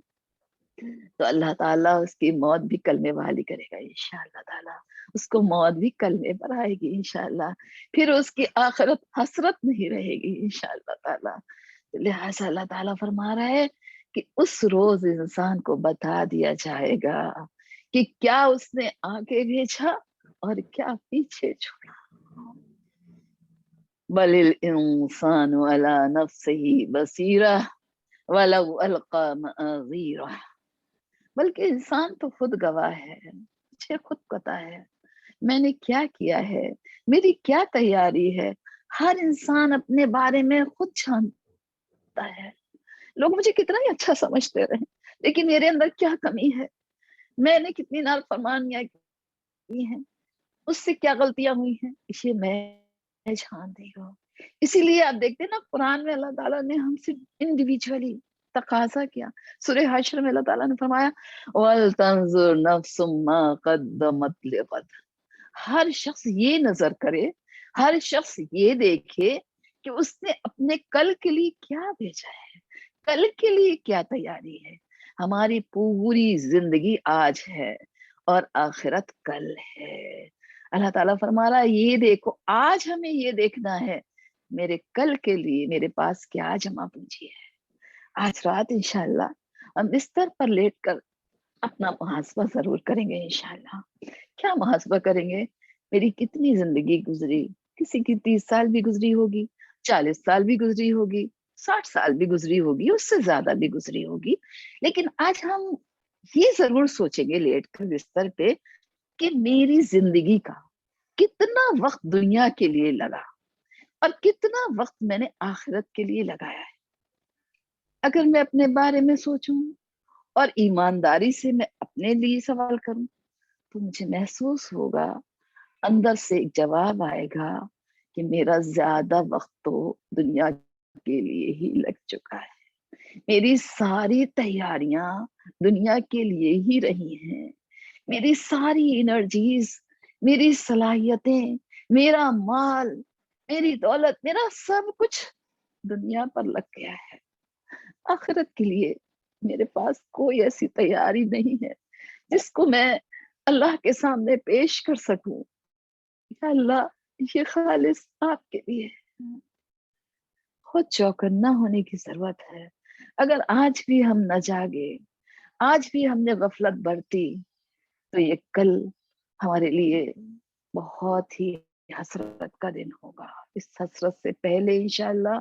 تو اللہ تعالیٰ اس کی موت بھی کلمے والی کرے گا انشاءاللہ تعالیٰ، اس کو موت بھی کلمے پر آئے گی انشاءاللہ، پھر اس کی آخرت حسرت نہیں رہے گی انشاءاللہ تعالیٰ۔ لہٰذا اللہ تعالیٰ فرما رہا ہے کہ اس روز انسان کو بتا دیا جائے گا کہ کیا اس نے آگے بھیجا اور کیا پیچھے چھوڑا۔ بل الانسان علی نفسہ بصیرہ ولو القی معاذیرہ، بلکہ انسان تو خود گواہ ہے، مجھے خود پتا ہے میں نے کیا کیا ہے، میری کیا تیاری ہے، ہر انسان اپنے بارے میں خود جانتا ہے، لوگ مجھے کتنا ہی اچھا سمجھتے رہے لیکن میرے اندر کیا کمی ہے، میں نے کتنی نافرمانیاں کی ہیں، اس سے کیا غلطیاں ہوئی ہیں، اسے میں جانتی ہوں۔ اسی لیے آپ دیکھتے ہیں نا قرآن میں اللہ تعالیٰ نے ہم سے انڈیویجولی تقاضا کیا، سورہ حشر میں اللہ تعالیٰ نے فرمایا وَلْتَنظُرْ نَفْسٌ مَا قَدَّمَتْ لِغَدٍ، ہر شخص یہ نظر کرے، ہر شخص یہ دیکھے کہ اس نے اپنے کل کے لیے کیا بھیجا ہے، کل کے لیے کیا تیاری ہے۔ ہماری پوری زندگی آج ہے اور آخرت کل ہے۔ اللہ تعالیٰ فرما رہا ہے یہ دیکھو، آج ہمیں یہ دیکھنا ہے میرے کل کے لیے میرے پاس کیا جمع پوچھی ہے۔ آج رات انشاءاللہ ہم بستر پر لیٹ کر اپنا محاسبہ ضرور کریں گے انشاءاللہ۔ کیا محاسبہ کریں گے؟ میری کتنی زندگی گزری، کسی کی 30 سال بھی گزری ہوگی، 40 سال بھی گزری ہوگی، 60 سال بھی گزری ہوگی، اس سے زیادہ بھی گزری ہوگی، لیکن آج ہم یہ ضرور سوچیں گے لیٹ کر بستر پہ کہ میری زندگی کا کتنا وقت دنیا کے لیے لگا اور کتنا وقت میں نے آخرت کے لیے لگایا ہے۔ اگر میں اپنے بارے میں سوچوں اور ایمانداری سے میں اپنے لیے سوال کروں تو مجھے محسوس ہوگا، اندر سے ایک جواب آئے گا کہ میرا زیادہ وقت تو دنیا کے لیے ہی لگ چکا ہے، میری ساری تیاریاں دنیا کے لیے ہی رہی ہیں، میری ساری انرجیز، میری صلاحیتیں، میرا مال، میری دولت، میرا سب کچھ دنیا پر لگ گیا ہے، آخرت کے لیے میرے پاس کوئی ایسی تیاری نہیں ہے جس کو میں اللہ کے سامنے پیش کر سکوں، یا اللہ یہ خالص آپ کے لیے ہے۔ خود چوکنا ہونے کی ضرورت ہے۔ اگر آج بھی ہم نہ جاگے، آج بھی ہم نے غفلت برتی تو یہ کل ہمارے لیے بہت ہی حسرت کا دن ہوگا۔ اس حسرت سے پہلے انشاءاللہ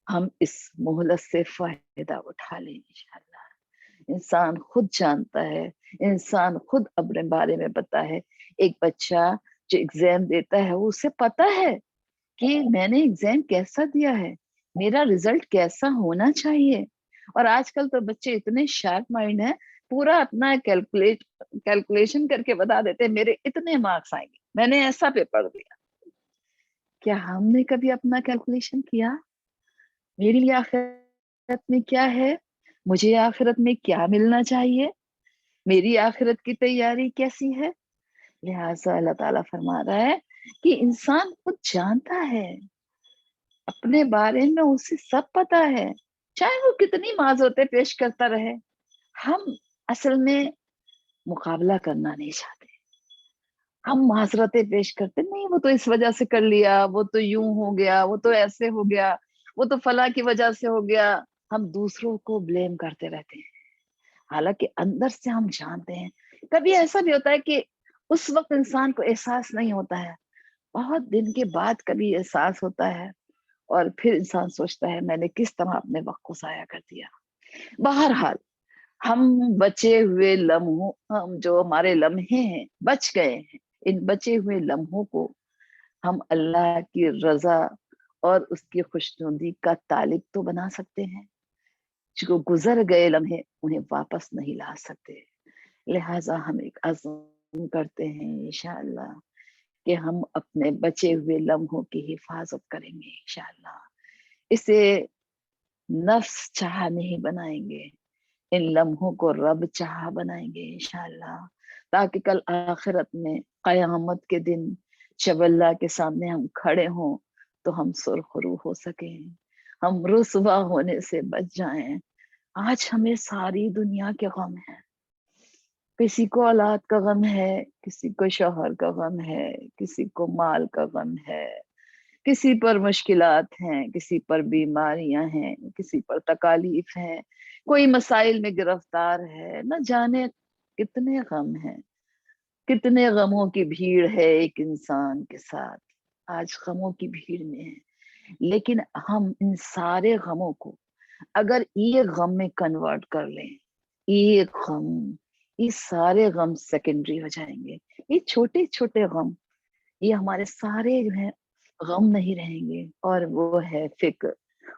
ہم اس مہلت سے فائدہ اٹھا لیں انشاءاللہ۔ انسان خود جانتا ہے، انسان خود اپنے بارے میں پتا ہے۔ ایک بچہ جو ایگزام دیتا ہے اسے پتا ہے کہ میں نے ایگزام کیسا دیا ہے، میرا رزلٹ کیسا ہونا چاہیے، اور آج کل تو بچے اتنے شارپ مائنڈ ہیں، پورا اپنا کیلکولیشن کر کے بتا دیتے ہیں میرے اتنے مارکس آئیں گے، میں نے ایسا پیپر دیا۔ کیا ہم نے کبھی اپنا کیلکولیشن کیا؟ میری آخرت میں کیا ہے، مجھے آخرت میں کیا ملنا چاہیے، میری آخرت کی تیاری کیسی ہے؟ لہٰذا اللہ تعالیٰ فرما رہا ہے کہ انسان خود جانتا ہے، اپنے بارے میں اسے سب پتا ہے، چاہے وہ کتنی معذرتیں پیش کرتا رہے۔ ہم اصل میں مقابلہ کرنا نہیں چاہتے، ہم معذرتیں پیش کرتے نہیں، وہ تو اس وجہ سے کر لیا، وہ تو یوں ہو گیا، وہ تو ایسے ہو گیا، وہ تو فلاں کی وجہ سے ہو گیا، ہم دوسروں کو بلیم کرتے رہتے ہیں، حالانکہ اندر سے ہم جانتے ہیں۔ کبھی ایسا بھی ہوتا ہے کہ اس وقت انسان کو احساس نہیں ہوتا ہے، بہت دن کے بعد کبھی احساس ہوتا ہے، اور پھر انسان سوچتا ہے میں نے کس طرح اپنے وقت کو ضائع کر دیا۔ بہرحال ہم بچے ہوئے لمحوں، ہم جو ہمارے لمحے ہیں بچ گئے ہیں، ان بچے ہوئے لمحوں کو ہم اللہ کی رضا اور اس کی خوشنودی کا طالب تو بنا سکتے ہیں۔ جو گزر گئے لمحے انہیں واپس نہیں لا سکتے، لہٰذا ہم ایک عزم کرتے ہیں انشاءاللہ کہ ہم اپنے بچے ہوئے لمحوں کی حفاظت کریں گے انشاءاللہ. اسے نفس چاہ نہیں بنائیں گے، ان لمحوں کو رب چاہ بنائیں گے انشاءاللہ، تاکہ کل آخرت میں قیامت کے دن جب اللہ کے سامنے ہم کھڑے ہوں تو ہم سرخرو ہو سکیں، ہم رسوا ہونے سے بچ جائیں. آج ہمیں ساری دنیا کے غم ہے، کسی کو اولاد کا غم ہے، کسی کو شوہر کا غم ہے، کسی کو مال کا غم ہے، کسی پر مشکلات ہیں، کسی پر بیماریاں ہیں، کسی پر تکالیف ہیں، کوئی مسائل میں گرفتار ہے، نہ جانے کتنے غم ہیں، کتنے غموں کی بھیڑ ہے ایک انسان کے ساتھ. آج غموں کی بھیڑ میں ہے، لیکن ہم ان سارے غموں کو اگر ایک غم میں کنورٹ کر لیں، ایک غم، یہ سارے غم سیکنڈری ہو جائیں گے. یہ چھوٹے چھوٹے غم، یہ ہمارے سارے جو ہیں غم نہیں رہیں گے، اور وہ ہے فکر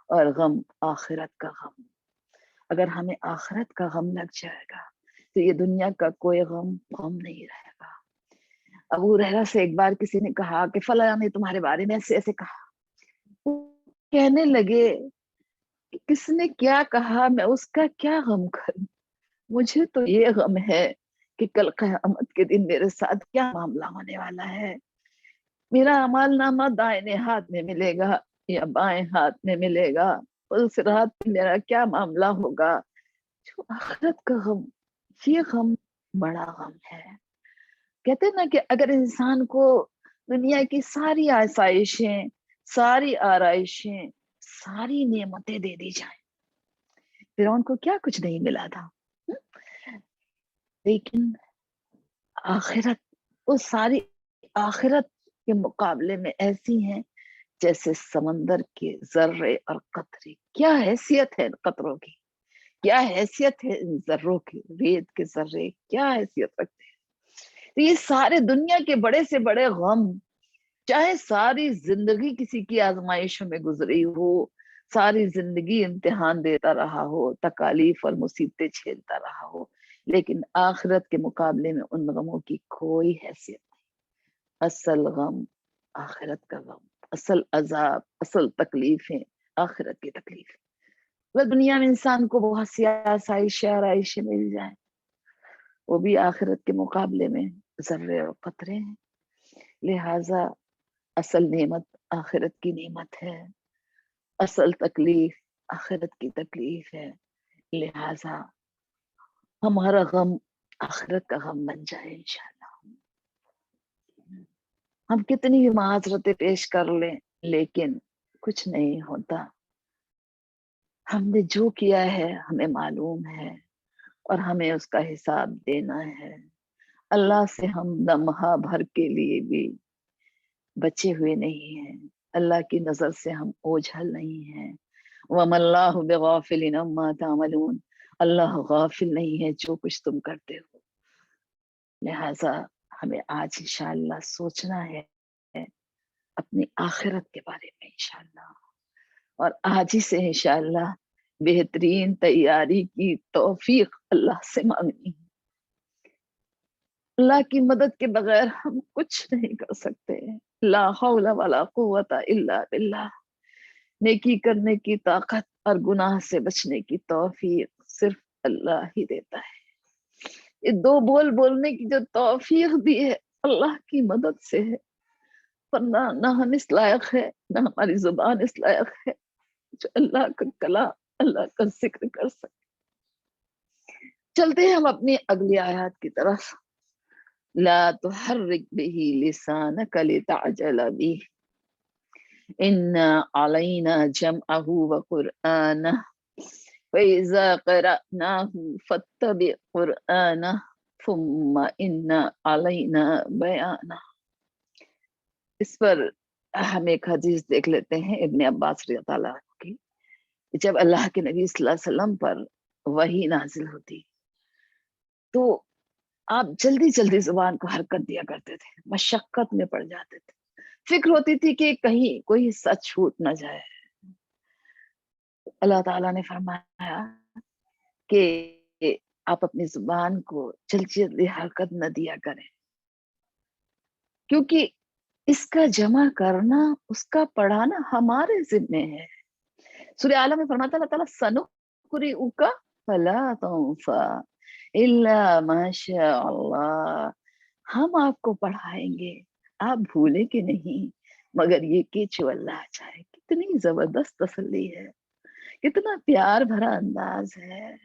اور غم آخرت کا غم. اگر ہمیں آخرت کا غم لگ جائے گا تو یہ دنیا کا کوئی غم نہیں رہے گا. ابو ہریرہ سے ایک بار کسی نے کہا کہ فلاں نے تمہارے بارے میں ایسے ایسے کہا. وہ کہنے لگے کہ کس نے کیا کہا، میں اس کا کیا غم کروں، مجھے تو یہ غم ہے کہ کل قیامت کے دن میرے ساتھ کیا معاملہ ہونے والا ہے. میرا اعمال نامہ دائیں ہاتھ میں ملے گا یا بائیں ہاتھ میں ملے گا، اس رات میں میرا کیا معاملہ ہوگا. جو آخرت کا غم، یہ غم بڑا غم ہے. کہتے ہیں نا کہ اگر انسان کو دنیا کی ساری آسائشیں، ساری آرائشیں، ساری نعمتیں دے دی جائیں، پھر ان کو کیا کچھ نہیں ملا تھا. لیکن آخرت، وہ ساری آخرت کے مقابلے میں ایسی ہیں جیسے سمندر کے ذرے اور قطرے. کیا حیثیت ہے ان قطروں کی، کیا حیثیت ہے ان ذروں کی، ریت کے ذرے کیا حیثیت رکھتے ہیں. تو یہ سارے دنیا کے بڑے سے بڑے غم، چاہے ساری زندگی کسی کی آزمائشوں میں گزری ہو، ساری زندگی امتحان دیتا رہا ہو، تکالیف اور مصیبتیں جھیلتا رہا ہو، لیکن آخرت کے مقابلے میں ان غموں کی کوئی حیثیت نہیں. اصل غم آخرت کا غم، اصل عذاب، اصل تکلیفیں آخرت کی تکلیف. وہ دنیا میں انسان کو بہت سی آسائشیں آرائشیں مل جائیں، وہ بھی آخرت کے مقابلے میں ذرے اور قطرے ہیں. لہذا اصل نعمت آخرت کی نعمت ہے، اصل تکلیف آخرت کی تکلیف ہے. لہذا ہمارا غم آخرت کا غم بن جائے انشاءاللہ. ہم کتنی بھی معذرتیں پیش کر لیں لیکن کچھ نہیں ہوتا. ہم نے جو کیا ہے ہمیں معلوم ہے اور ہمیں اس کا حساب دینا ہے. اللہ سے ہم لمحہ بھر کے لیے بھی بچے ہوئے نہیں ہیں، اللہ کی نظر سے ہم اوجھل نہیں ہیں. وَمَا اللَّهُ بِغَافِلٍ عَمَّا تَعْمَلُونَ، اللہ غافل نہیں ہے جو کچھ تم کرتے ہو. لہذا ہمیں آج انشاءاللہ سوچنا ہے اپنی آخرت کے بارے میں انشاءاللہ، اور آج ہی سے انشاءاللہ بہترین تیاری کی توفیق اللہ سے مانگنی ہے. اللہ کی مدد کے بغیر ہم کچھ نہیں کر سکتے. لا حول ولا قوت الا باللہ. نیکی کرنے کی طاقت اور گناہ سے بچنے کی توفیق صرف اللہ ہی دیتا ہے. یہ دو بول بولنے کی جو توفیق دی ہے اللہ کی مدد سے ہے، ورنہ نہ ہم اس لائق ہے، نہ ہماری زبان اس لائق ہے جو اللہ کا کلام، اللہ کا ذکر کر سکے. چلتے ہیں ہم اپنی اگلی آیات کی طرف. لا تحرک به لسانک لتعجل به ان علینا جمعه وقرآنه فإذا قرأناه فاتبع قرآنه ثم ان علینا بیانه. اس پر ہم ایک حدیث دیکھ لیتے ہیں ابن عباس رضی اللہ عنہ کی. جب اللہ کے نبی صلی اللہ علیہ وسلم پر وحی نازل ہوتی تو آپ جلدی جلدی زبان کو حرکت دیا کرتے تھے، مشقت میں پڑ جاتے تھے. فکر ہوتی تھی کہ کہیں کوئی حصہ چھوٹ نہ جائے. اللہ تعالیٰ نے فرمایا کہ آپ اپنی زبان کو جلدی جلدی حرکت نہ دیا کریں، کیونکہ اس کا جمع کرنا، اس کا پڑھانا ہمارے ذمے ہے۔ سورہ اعلیٰ میں فرماتا اللہ تعالیٰ سنقرئک فلا تنسى الا ما شاء اللہ، ہم آپ کو پڑھائیں گے، آپ بھولیں کہ نہیں مگر یہ کہ جو اللہ چاہے۔ کتنی زبردست تسلی ہے، کتنا پیار بھرا انداز ہے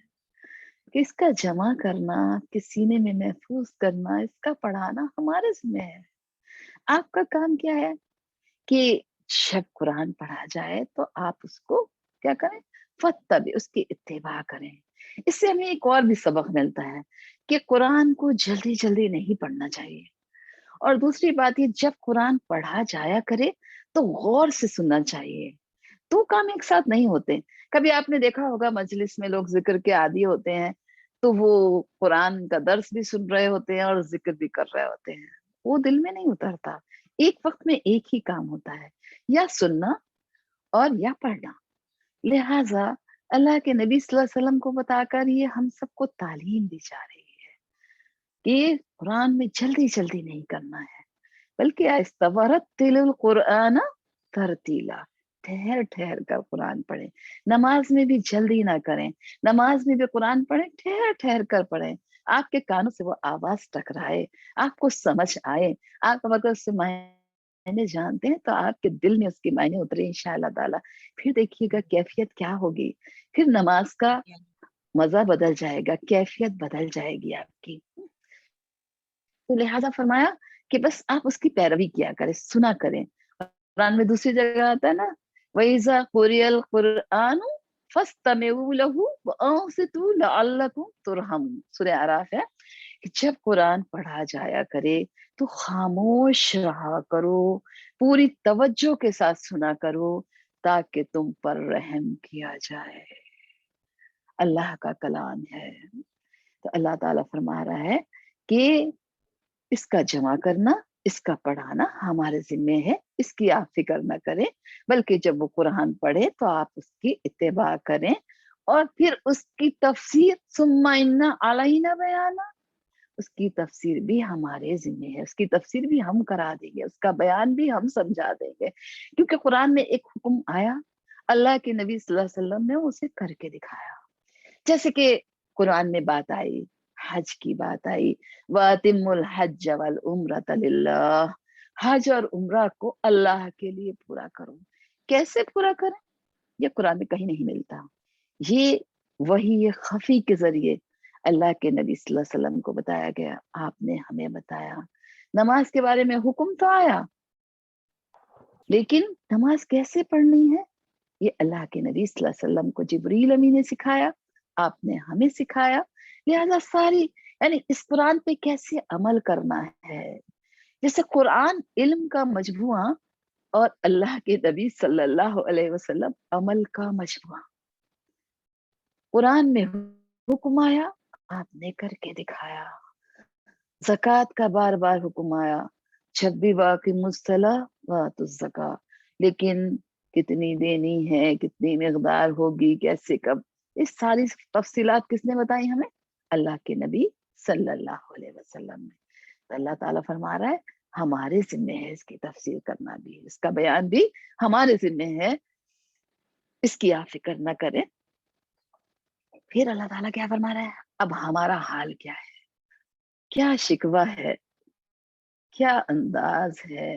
کہ اس کا جمع کرنا، آپ کے سینے میں محفوظ کرنا، اس کا پڑھانا ہمارے ذمہ ہے۔ آپ کا کام کیا ہے کہ جب قرآن پڑھا جائے تو آپ اس کو کیا کریں، فتبع، اس کی اتباع کریں۔ اس سے ہمیں ایک اور بھی سبق ملتا ہے کہ قرآن کو جلدی جلدی نہیں پڑھنا چاہیے، اور دوسری بات یہ جب قرآن پڑھا جایا کرے تو غور سے سننا چاہیے۔ دو کام ایک ساتھ نہیں ہوتے۔ کبھی آپ نے دیکھا ہوگا مجلس میں لوگ ذکر کے عادی ہوتے ہیں تو وہ قرآن کا درس بھی سن رہے ہوتے ہیں اور ذکر بھی کر رہے ہوتے ہیں، وہ دل میں نہیں اترتا۔ ایک وقت میں ایک ہی کام ہوتا ہے، یا سننا اور یا پڑھنا۔ لہٰذا اللہ کے نبی صلی اللہ علیہ وسلم کو بتا کر یہ ہم سب کو تعلیم دی جا رہی ہے کہ قرآن میں جلدی جلدی نہیں کرنا ہے، بلکہ آہستہ ورتل القرآن ترتیلا، ٹھہر ٹھہر کر قرآن پڑھیں۔ نماز میں بھی جلدی نہ کریں، نماز میں بھی قرآن پڑھیں، ٹھہر ٹھہر کر پڑھیں، آپ کے کانوں سے وہ آواز ٹکرائے، آپ کو سمجھ آئے، آپ اگر اس سے معنی جانتے ہیں تو آپ کے دل میں اس کے معنی اترے انشاءاللہ تعالی۔ پھر دیکھیے گا کیفیت کیا ہوگی، پھر نماز کا مزہ بدل جائے گا، کیفیت بدل جائے گی آپ کی۔ تو لہٰذا فرمایا کہ بس آپ اس کی پیروی کیا کریں، سنا کریں۔ قرآن میں دوسری جگہ آتا ہے نا، وَإِذَا قُرِئَ الْقُرْآنُ فَاسْتَمِعُوا لَهُ وَأَنصِتُوا لَعَلَّكُمْ تُرْحَمُونَ، سورہ اعراف ہے کہ جب قرآن پڑھا جایا کرے تو خاموش رہا کرو، پوری توجہ کے ساتھ سنا کرو تاکہ تم پر رحم کیا جائے۔ اللہ کا کلام ہے، تو اللہ تعالیٰ فرما رہا ہے کہ اس کا جمع کرنا، اس کا پڑھانا ہمارے ذمے ہے، اس کی آپ فکر نہ کریں، بلکہ جب وہ قرآن پڑھے تو آپ اس کی اتباع کریں، اور پھر اس کی تفسیر ثم ان علینا بیانا، اس کی تفسیر بھی ہمارے ذمے ہے، اس کی تفسیر بھی ہم کرا دیں گے، اس کا بیان بھی ہم سمجھا دیں گے، کیونکہ قرآن میں ایک حکم آیا، اللہ کے نبی صلی اللہ علیہ وسلم نے اسے کر کے دکھایا۔ جیسے کہ قرآن میں بات آئی، حج کی بات آئی، وَأَتِمُّ الْحَجَّ وَالْعُمْرَةَ لِلَّهِ، حج اور عمرہ کو اللہ کے لیے پورا کرو۔ کیسے پورا کریں؟ یہ قرآن میں کہیں نہیں ملتا، یہ وحی خفی کے ذریعے اللہ کے نبی صلی اللہ علیہ وسلم کو بتایا گیا، آپ نے ہمیں بتایا۔ نماز کے بارے میں حکم تو آیا، لیکن نماز کیسے پڑھنی ہے یہ اللہ کے نبی صلی اللہ علیہ وسلم کو جبریل امین نے سکھایا، آپ نے ہمیں سکھایا۔ لہذا ساری یعنی اس قرآن پہ کیسے عمل کرنا ہے، جیسے قرآن علم کا مجموعہ اور اللہ کے نبی صلی اللہ علیہ وسلم عمل کا مجموعہ۔ قرآن میں حکم آیا، آپ نے کر کے دکھایا۔ زکوٰۃ کا بار بار حکم آیا، جب بھی واقعی الصلاۃ وآتوا الزکاۃ، لیکن کتنی دینی ہے، کتنی مقدار ہوگی، کیسے کب، اس ساری تفصیلات کس نے بتائی ہمیں؟ اللہ کے نبی صلی اللہ علیہ وسلم نے۔ تو اللہ تعالیٰ فرما رہا ہے ہمارے ذمے ہے اس کی تفسیر کرنا بھی، اس کا بیان بھی ہمارے ذمے ہے، اس کی آپ فکر نہ کریں۔ پھر اللہ تعالیٰ کیا فرما رہا ہے؟ اب ہمارا حال کیا ہے، کیا شکوہ ہے، کیا انداز ہے؟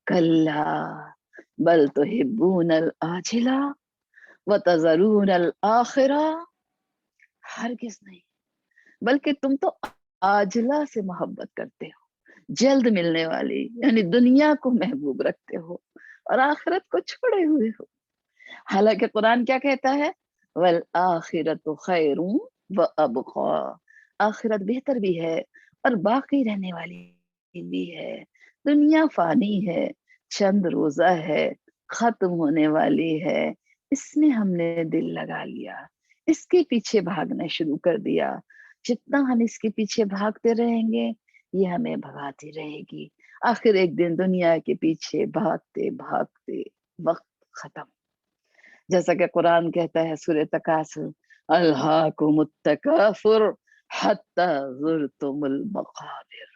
کلا بل تحبون العاجلہ وتذرون الآخرہ، ہرگز نہیں، بلکہ تم تو عاجلہ سے محبت کرتے ہو، جلد ملنے والی یعنی دنیا کو محبوب رکھتے ہو اور آخرت کو چھوڑے ہوئے ہو۔ حالانکہ قرآن کیا کہتا ہے؟ والآخرۃ خیر وابقیٰ، آخرت بہتر بھی ہے اور باقی رہنے والی بھی ہے۔ دنیا فانی ہے، چند روزہ ہے، ختم ہونے والی ہے، اس میں ہم نے دل لگا لیا، اس کے پیچھے بھاگنا شروع کر دیا۔ جتنا ہم اس کے پیچھے بھاگتے رہیں گے یہ ہمیں بھگاتی رہے گی، آخر ایک دن دنیا کے پیچھے بھاگتے بھاگتے وقت ختم۔ جیسا کہ قرآن کہتا ہے سورہ تکاثر، الہاکم التکاثر حتی زرتم المقابر.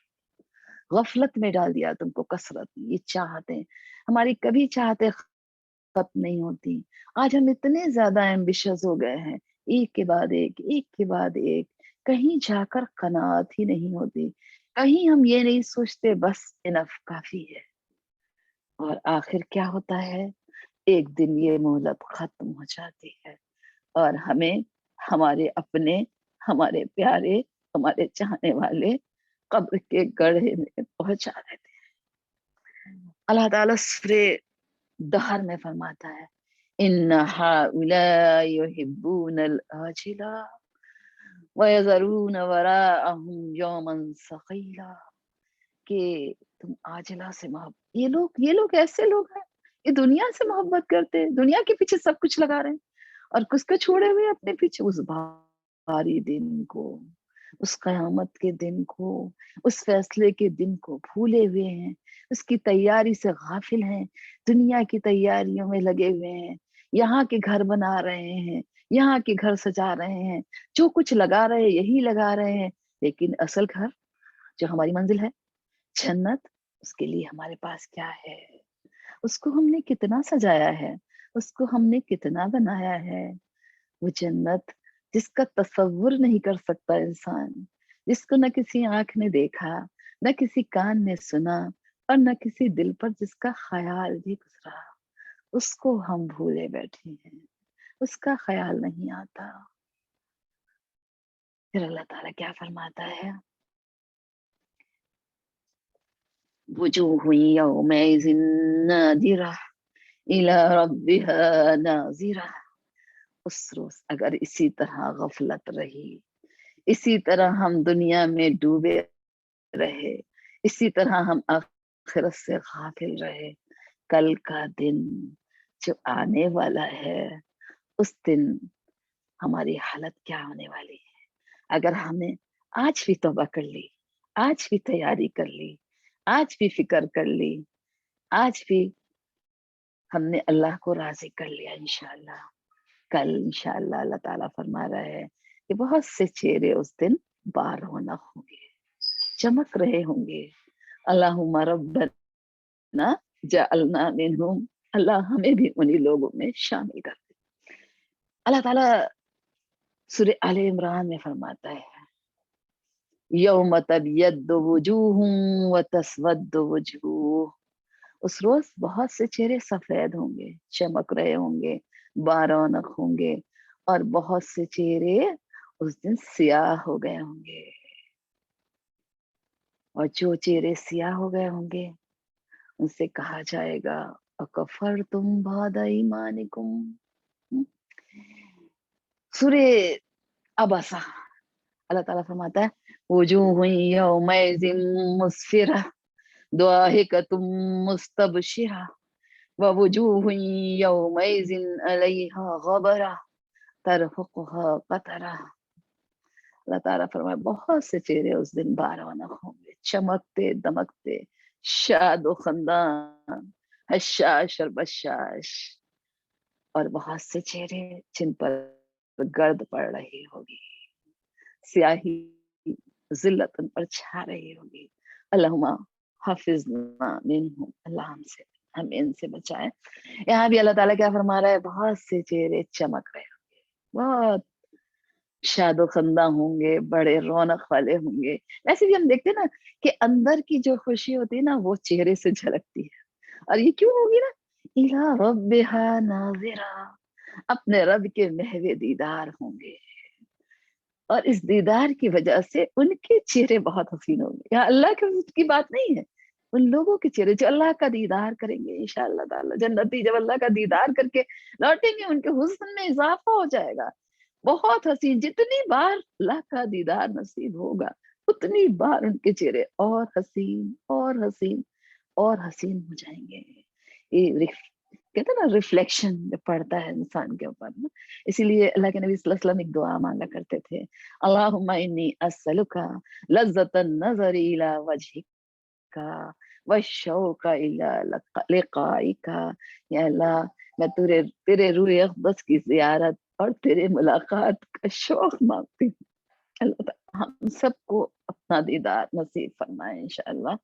غفلت میں ڈال دیا تم کو کثرت. یہ چاہتے ہماری کبھی چاہتے ختم نہیں ہوتی. آج ہم اتنے زیادہ ایمبیشس ہو گئے ہیں، ایک کے بعد ایک، ایک کے بعد ایک، کہیں جا کر قناعت ہی نہیں ہوتی. کہیں ہم یہ نہیں سوچتے بس انف کافی ہے. اور آخر کیا ہوتا ہے؟ ایک دن یہ مہلت ختم ہو جاتی ہے اور ہمیں ہمارے اپنے، ہمارے پیارے، ہمارے چاہنے والے قبر کے گڑھے میں پہنچا دیتے ہیں. اللہ تعالیٰ سورہ دہر میں فرماتا ہے ان هؤلاء يحبون العاجلہ ويذرون وراءهم يوما ثقيلا. کہ تم عاجلہ سے محبت، یہ لوگ ایسے لوگ ہیں، یہ دنیا سے محبت کرتے ہیں، دنیا کے پیچھے سب کچھ لگا رہے ہیں اور کس کو چھوڑے ہوئے اپنے پیچھے اس بھاری دن کو، اس قیامت کے دن کو، اس فیصلے کے دن کو بھولے ہوئے ہیں، اس کی تیاری سے غافل ہیں، دنیا کی تیاریوں میں لگے ہوئے ہیں، یہاں کے گھر بنا رہے ہیں، یہاں کے گھر سجا رہے ہیں، جو کچھ لگا رہے ہیں یہی لگا رہے ہیں. لیکن اصل گھر جو ہماری منزل ہے جنت، اس کے لیے ہمارے پاس کیا ہے؟ اس کو ہم نے کتنا سجایا ہے، اس کو ہم نے کتنا بنایا ہے. وہ جنت جس کا تصور نہیں کر سکتا انسان، جس کو نہ کسی آنکھ نے دیکھا، نہ کسی کان نے سنا اور نہ کسی دل پر جس کا خیال بھی گزرا، اس کو ہم بھولے بیٹھے ہیں، اس کا خیال نہیں آتا. پھر اللہ تعالیٰ کیا فرماتا ہے؟ وجوہ یومئذ نادرہ الی ربها ناظرہ. اس روز اگر اسی طرح غفلت رہی، اسی طرح ہم دنیا میں ڈوبے رہے، اسی طرح ہم آخرت سے غافل رہے، کل کا دن جو آنے والا ہے اس دن ہماری حالت کیا ہونے والی ہے؟ اگر ہم نے آج بھی توبہ کر لی، آج بھی تیاری کر لی، آج بھی فکر کر لی، آج بھی ہم نے اللہ کو راضی کر لیا، انشاءاللہ کل انشاءاللہ اللہ تعالیٰ فرما رہا ہے کہ بہت سے چہرے اس دن بار رونق ہوں گے، چمک رہے ہوں گے. اللہم ربنا جعلنا منہم. اللہ ہمیں بھی انہی لوگوں میں شامل کر دے. اللہ تعالیٰ سورہ آل عمران میں فرماتا ہے یوم تبیض وجوہ وتسود وجوہ. اس روز بہت سے چہرے سفید ہوں گے، چمک رہے ہوں گے، بارونق ہوں گے، اور بہت سے چہرے اس دن سیاہ ہو گئے ہوں گے. اور جو چہرے سیاہ ہو گئے ہوں گے ان سے کہا جائے گا اکفرتم بعد ایمانکم. سورہ ابسہ اللہ تعالیٰ فرماتا ہے وجوہ یومئذ مسفرہ ضاحکۃ مستبشرہ ووجوہ یومئذ علیہا غبرہ ترہقها قترہ. اللہ تعالیٰ فرمائے بہت سے چہرے اس دن بارونق ہوں گے، چمکتے دمکتے، شاد و خندان، حشاش اور بشاش. اور بہت سے چہرے جن پر گرد پڑ رہی ہوگی، سیاہی ذلت ان پر چھا رہی ہوگی. اللہم حافظنا منہم. اللہ ہم ان سے بچائیں. یہاں بھی اللہ تعالیٰ کیا فرما رہا ہے؟ بہت سے چہرے چمک رہے ہوں گے، بہت شاد و خندہ ہوں گے، بڑے رونق والے ہوں گے. ویسے بھی ہم دیکھتے ہیں نا کہ اندر کی جو خوشی ہوتی ہے نا وہ چہرے سے جھلکتی ہے. اور یہ کیوں ہوگی نا؟ اِلَىٰ رَبِّهَا نَاظِرَةٌ. اپنے رب کے محو دیدار ہوں گے اور اس دیدار کی وجہ سے ان کے چہرے بہت حسین ہوں گے. یہاں اللہ کی بات نہیں ہے، ان لوگوں کے چہرے جو اللہ کا دیدار کریں گے انشاءاللہ تعالی. جنتی جب اللہ کا دیدار کر کے لوٹیں گے ان کے حسن میں اضافہ ہو جائے گا. بہت حسین، جتنی بار اللہ کا دیدار نصیب ہوگا اتنی بار ان کے چہرے اور حسین اور حسین اور حسین ہو جائیں گے. یہ کہتے ہیں نا ریفلیکشن پڑتا ہے انسان کے اوپر نا. اسی لیے اللہ کے نبی صلی اللہ علیہ وسلم ایک دعا مانگا کرتے تھے اللہم انی اسألک لذت النظر الی وجہک والشوق الی لقائک. یا اللہ میں تیرے روح اقدس کی زیارت اور تیرے ملاقات کا شوق مانگتی ہوں۔ اللہ تعالیٰ ہم سب کو اپنا دیدار نصیب فرمائے انشاءاللہ۔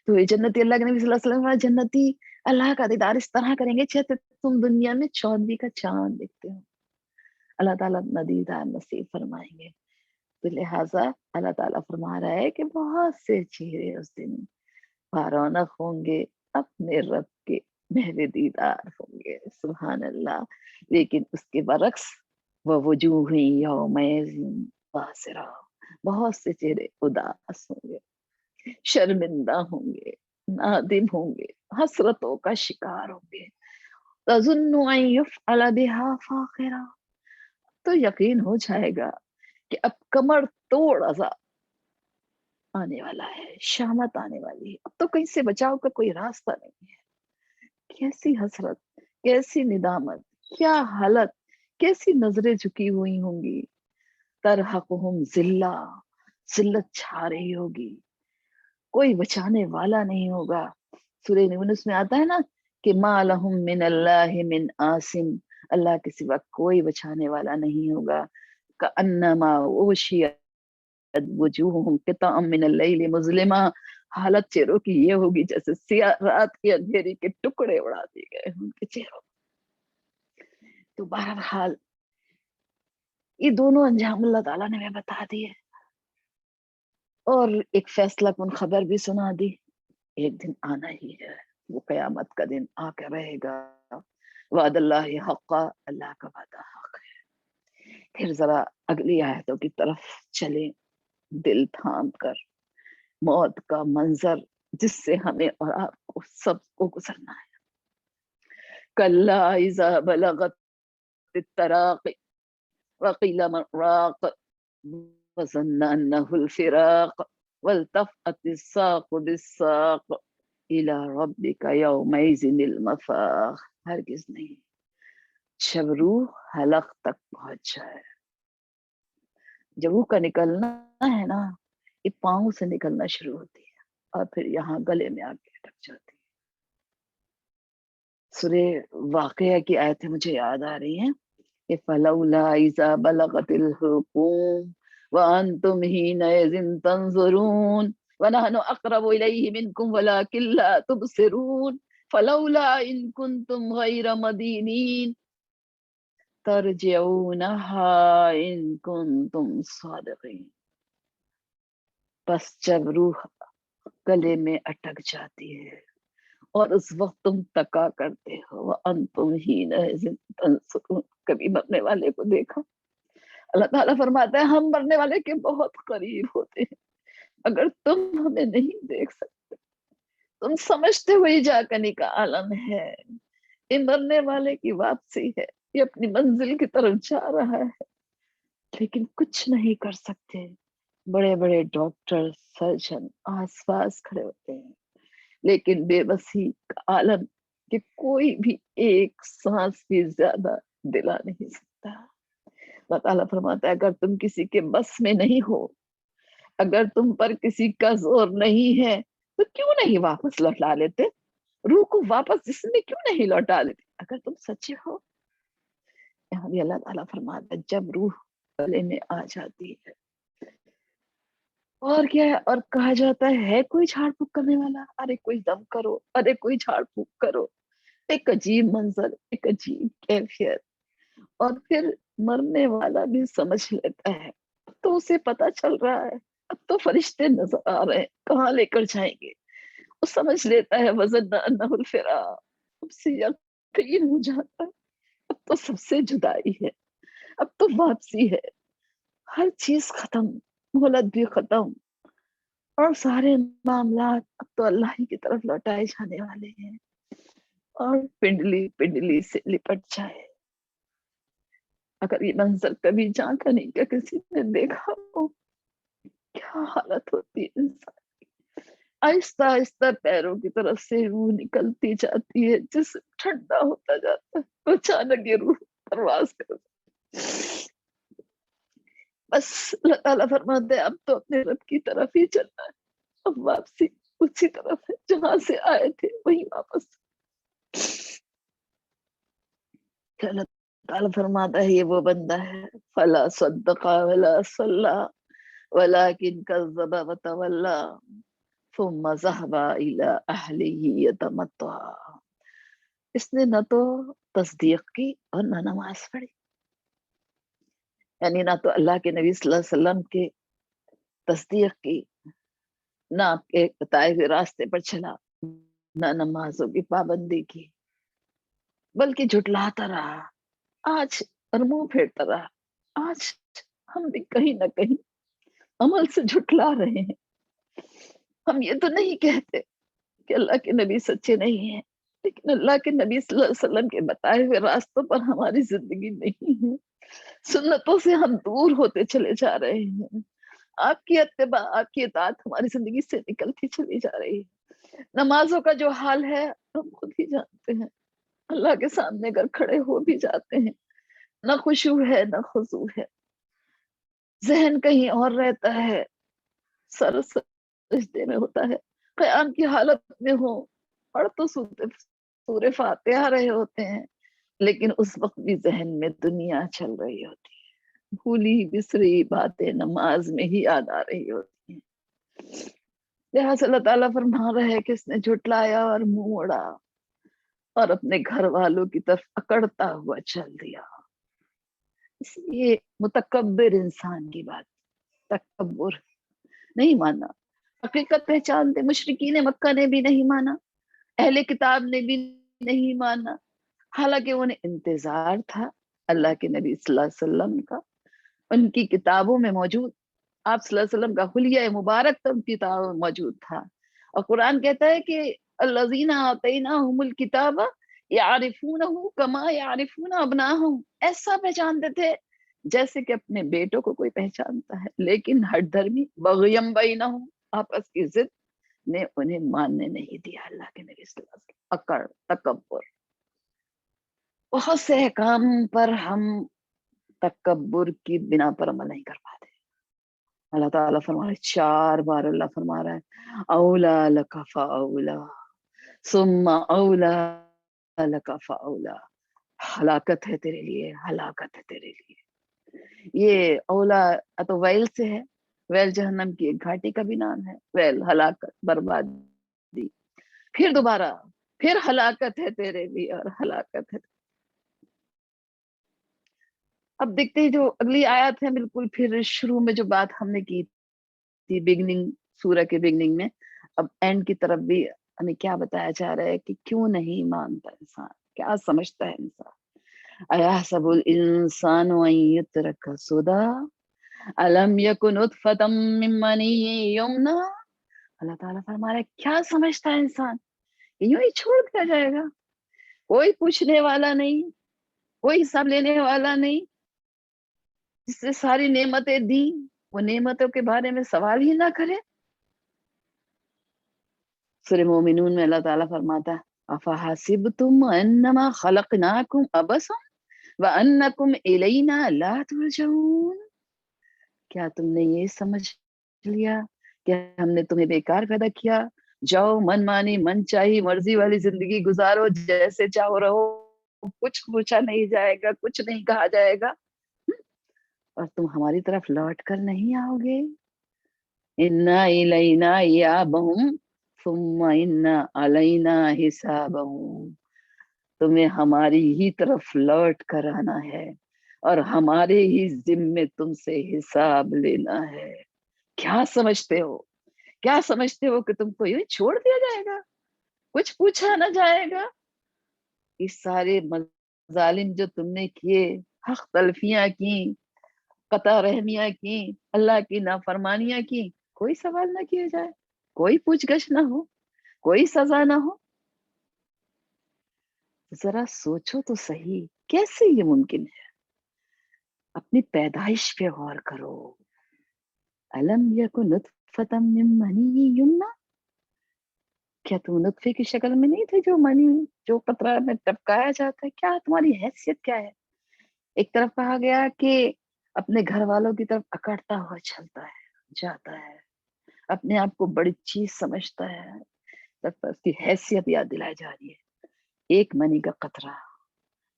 تو یہ جنتی، اللہ کے نبی صلی اللہ علیہ وسلم فرمایا، جنتی اللہ کا دیدار اس طرح کریں گے جیسے تم دنیا میں چودھویں کا چاند دیکھتے ہو۔ اللہ تعالیٰ اپنا دیدار نصیب فرمائیں گے۔ تو لہٰذا اللہ تعالیٰ فرما رہا ہے کہ بہت سے چہرے اس دن رونق ہوں گے، اپنے رب کے مہر دیدار ہوں گے، سبحان اللہ۔ لیکن اس کے برعکس وہ وجوہ یومئذ باسرہ، بہت سے چہرے اداس ہوں گے، شرمندہ ہوں گے، نادم ہوں گے، حسرتوں کا شکار ہوں گے۔ تظن ان یفعل بها فاقرہ، تو یقین ہو جائے گا کہ اب کمر توڑ عذاب آنے والا ہے، شامت آنے والی ہے، اب تو کہیں سے بچاؤ کا کوئی راستہ نہیں ہے۔ کیسی حسرت، کیسی ندامت، کیا حالت، کیسی نظریں جھکی ہوئی ہوں گی۔ ترحقہم ذلہ، ذلت چھا رہی ہوگی، کوئی بچانے والا نہیں ہوگا۔ سورہ یونس میں آتا ہے نا کہ ما لہم من اللہ من عاصم، اللہ کے سوا کوئی بچانے والا نہیں ہوگا۔ کأنما اوشیت وجوہہم قطعا من اللیل مظلما، حالت چہروں کی یہ ہوگی جیسے سیاہ رات کے اندھیری کے ٹکڑے اڑا دیے گئے ان کے چہروں۔ تو بہرحال یہ دونوں انجام اللہ تعالیٰ نے ہمیں بتا دیے، اور ایک فیصلہ کن خبر بھی سنا دی، ایک دن آنا ہی ہے، وہ قیامت کا دن آ کے رہے گا۔ وعد اللہ حقا، اللہ کا وعدہ حق ہے۔ پھر ذرا اگلی آیتوں کی طرف چلیں، دل تھام کر، موت کا منظر جس سے ہمیں اور آپ کو سب کو گزرنا ہے۔ کلا اذا بلغت التراقی وقیل من راق وظن انہ الفراق والتفت الساق بالساق الى ربک یومئذ المساق۔ ہرگز نہیں، جب روح حلق تک پہنچ جائے، جب روح کا نکلنا ہے نا، یہ پاؤں سے نکلنا شروع ہوتی ہے اور پھر یہاں گلے میں آ کے اٹک جاتی ہے۔ سورہ واقعہ کی آیتیں مجھے یاد آ رہی ہیں کہ فلولا اذا بلغت الحلقوم وانتم حینئذ تنظرون ونحن اقرب الیہ منکم ولکن لا تبصرون فلولا ان کنتم غیر مدینین ترجعونها ان کنتم صادقین۔ بس جب روح گلے میں اٹک جاتی ہے اور اس وقت تم تکا کرتے ہو، وانتم حینئذ تنظرون، کبھی مرنے والے کو دیکھا؟ اللہ تعالیٰ فرماتا ہے ہم مرنے والے کے بہت قریب ہوتے ہیں، اگر تم ہمیں نہیں دیکھ سکتے، تم سمجھتے ہوئے جاگنے کا عالم ہے، یہ مرنے والے کی واپسی ہے، یہ اپنی منزل کی طرف جا رہا ہے، لیکن کچھ نہیں کر سکتے۔ بڑے بڑے ڈاکٹر، سرجن آس پاس کھڑے ہوتے ہیں، لیکن بے بسی کا عالم کہ کوئی بھی ایک سانس بھی زیادہ دلا نہیں سکتا۔ اللہ تعالیٰ فرماتا ہے اگر تم کسی کے بس میں نہیں ہو، اگر تم پر کسی کا زور نہیں ہے تو کیوں نہیں واپس لوٹا لیتے؟ روح کو واپس جسم میں کیوں نہیں لوٹا لیتے اگر تم سچے ہو؟ یہاں بھی اللہ تعالیٰ فرماتا ہے جب روح گلے میں آ جاتی ہے اور کیا ہے، اور کہا جاتا ہے کوئی جھاڑ پھونک کرنے والا، ارے کوئی دم کرو، ارے کوئی جھاڑ پھونک کرو۔ ایک عجیب منظر، ایک عجیب کیفیت، اور پھر مرنے والا بھی سمجھ لیتا ہے، اب تو اسے پتا چل رہا ہے، اب تو فرشتے نظر آ رہے ہیں کہاں لے کر جائیں گے، وہ سمجھ لیتا ہے وزن انہ الفراق، اب سے یقین ہو جاتا ہے اب تو سب سے جدائی ہے، اب تو واپسی ہے، ہر چیز ختم، مہلت بھی ختم، اور سارے معاملات اب تو اللہ ہی کی طرف لوٹائے جانے والے ہیں، اور پنڈلی پنڈلی سے لپٹ جائے۔ اگر یہ منظر کبھی جھانکا نہیں کیا کسی نے دیکھا ہو، کیا حالت ہوتی ہے انسان کی۔ آہستہ آہستہ پیروں کی طرف سے روح نکلتی جاتی ہے، جسم ٹھنڈا ہوتا جاتا ہے، اچانک یہ روح پرواز کر، بس اللہ تعالیٰ فرماتے ہیں اب تو اپنے رب کی طرف ہی چلنا ہے، اب واپسی اسی طرف ہے جہاں سے آئے تھے وہی واپس۔ اللہ تعالیٰ فرماتا ہے یہ وہ بندہ ہے فلا صدق ولا صلی ولكن كذب وتولى ثم ذهب الى اهله يتمطى. اس نے نہ تو تصدیق کی اور نہ نماز پڑھی، یعنی نہ تو اللہ کے نبی صلی اللہ علیہ وسلم کی تصدیق کی، نہ آپ کے بتائے ہوئے راستے پر چلا، نہ نمازوں کی پابندی کی، بلکہ جھٹلاتا رہا آج اور منہ پھیرتا رہا۔ آج ہم بھی کہیں نہ کہیں عمل سے جھٹلا رہے ہیں۔ ہم یہ تو نہیں کہتے کہ اللہ کے نبی سچے نہیں ہیں، لیکن اللہ کے نبی صلی اللہ علیہ وسلم کے بتائے ہوئے راستوں پر ہماری زندگی نہیں ہے، سنتوں سے ہم دور ہوتے چلے جا رہے ہیں، آپ کی اتباع، آپ کی اطاعت ہماری زندگی سے نکلتی چلی جا رہی ہے۔ نمازوں کا جو حال ہے ہم خود ہی جانتے ہیں، اللہ کے سامنے اگر کھڑے ہو بھی جاتے ہیں نہ خشوع ہے نہ خضوع ہے، ذہن کہیں اور رہتا ہے، سر سجدے میں ہوتا ہے، قیام کی حالت میں ہو، پڑھ تو سورہ فاتحہ رہے ہوتے ہیں، لیکن اس وقت بھی ذہن میں دنیا چل رہی ہوتی ہے، بھولی بسری باتیں نماز میں ہی یاد آ رہی ہوتی ہیں۔ لہٰذا اللہ تعالیٰ فرما رہا ہے کہ اس نے جھٹلایا اور منہ موڑا اور اپنے گھر والوں کی طرف اکڑتا ہوا چل دیا۔ اس لیے متکبر انسان کی بات، تکبر نہیں مانا، حقیقت پہچانتے مشرکین مکہ نے بھی نہیں مانا، اہل کتاب نے بھی نہیں مانا، حالانکہ انہیں انتظار تھا اللہ کے نبی صلی اللہ علیہ وسلم کا، ان کی کتابوں میں موجود، آپ صلی اللہ علیہ وسلم کا حلیہ مبارک تو ان کی کتابوں میں موجود تھا، اور قرآن کہتا ہے کہ الذین آتیناہم الکتاب یعرفونہ کما یعرفون ابناہم، ایسا پہچانتے تھے جیسے کہ اپنے بیٹوں کو کوئی پہچانتا ہے، لیکن ہٹ دھرمی بغیم بینہم، آپس کی ضد نے انہیں ماننے نہیں دیا اللہ کے نبی صلی اللہ علیہ وسلم۔ اکڑ، تکبر، بہت سے احکام پر ہم تکبر کی بنا پر عمل نہیں کر پاتے۔ اللہ تعالیٰ فرما رہا ہے، 4 بار اللہ فرما رہا ہے اولا لک فاولا ثم اولا لک فاولا، ہلاکت ہے تیرے لیے، ہلاکت ہے تیرے لیے۔ یہ اولا تو ویل سے ہے، ویل جہنم کی ایک گھاٹی کا بھی نام ہے، ویل ہلاکت، بربادی، پھر دوبارہ پھر ہلاکت ہے تیرے لیے اور ہلاکت ہے۔ اب دیکھتے ہیں جو اگلی آیات ہے، بالکل پھر شروع میں جو بات ہم نے کی تھی بگننگ، سورہ کے بگننگ میں، اب اینڈ کی طرف بھی ہمیں کیا بتایا جا رہا ہے کہ کیوں نہیں مانتا انسان، کیا سمجھتا ہے انسان۔ ایحسب الانسان ان یترک سدی الم یکن نطفۃ من منی یمنی، اللہ تعالیٰ فرما رہا ہے کیا سمجھتا ہے انسان، یوں ہی چھوڑ دیا جائے گا، کوئی پوچھنے والا نہیں، کوئی حساب لینے والا نہیں، جس سے ساری نعمتیں دی وہ نعمتوں کے بارے میں سوال ہی نہ کرے۔ سورہ مومنون میں اللہ تعالیٰ فرماتا ہے افحسبتم انما خلقناکم عبثا وانکم الینا لا ترجعون، کیا تم نے یہ سمجھ لیا کہ ہم نے تمہیں بیکار پیدا کیا، جاؤ من مانی من چاہی مرضی والی زندگی گزارو، جیسے چاہو رہو، کچھ پوچھا نہیں جائے گا، کچھ نہیں کہا جائے گا، اور تم ہماری طرف لوٹ کر نہیں آؤ گے۔ انا الینا ایابہم ثم ان علینا حسابہم، تمہیں ہماری ہی طرف لوٹ کر آنا ہے اور ہمارے ہی ذمے تم سے حساب لینا ہے۔ کیا سمجھتے ہو، کیا سمجھتے ہو کہ تم کو یوں چھوڑ دیا جائے گا، کچھ پوچھا نہ جائے گا؟ یہ سارے مظالم جو تم نے کیے، حق تلفیاں کی، قطع رحمیاں کی، اللہ کی نافرمانیاں کی، کوئی سوال نہ کیا جائے، کوئی پوچھ گچھ نہ ہو، کوئی سزا نہ ہو؟ ذرا سوچو تو صحیح، کیسے یہ ممکن ہے؟ اپنی پیدائش پہ غور کرو۔ الم یکن نطفۃ من منی یمنی، کیا تم نطفے کی شکل میں نہیں تھے جو منی، جو قطرہ میں ٹپکایا جاتا ہے؟ کیا تمہاری حیثیت کیا ہے؟ ایک طرف کہا گیا کہ اپنے گھر والوں کی طرف اکڑتا ہوا چلتا ہے، جاتا ہے، اپنے آپ کو بڑی چیز سمجھتا ہے، تب اس کی حیثیت یاد دلائی جا رہی ہے، ایک منی کا قطرہ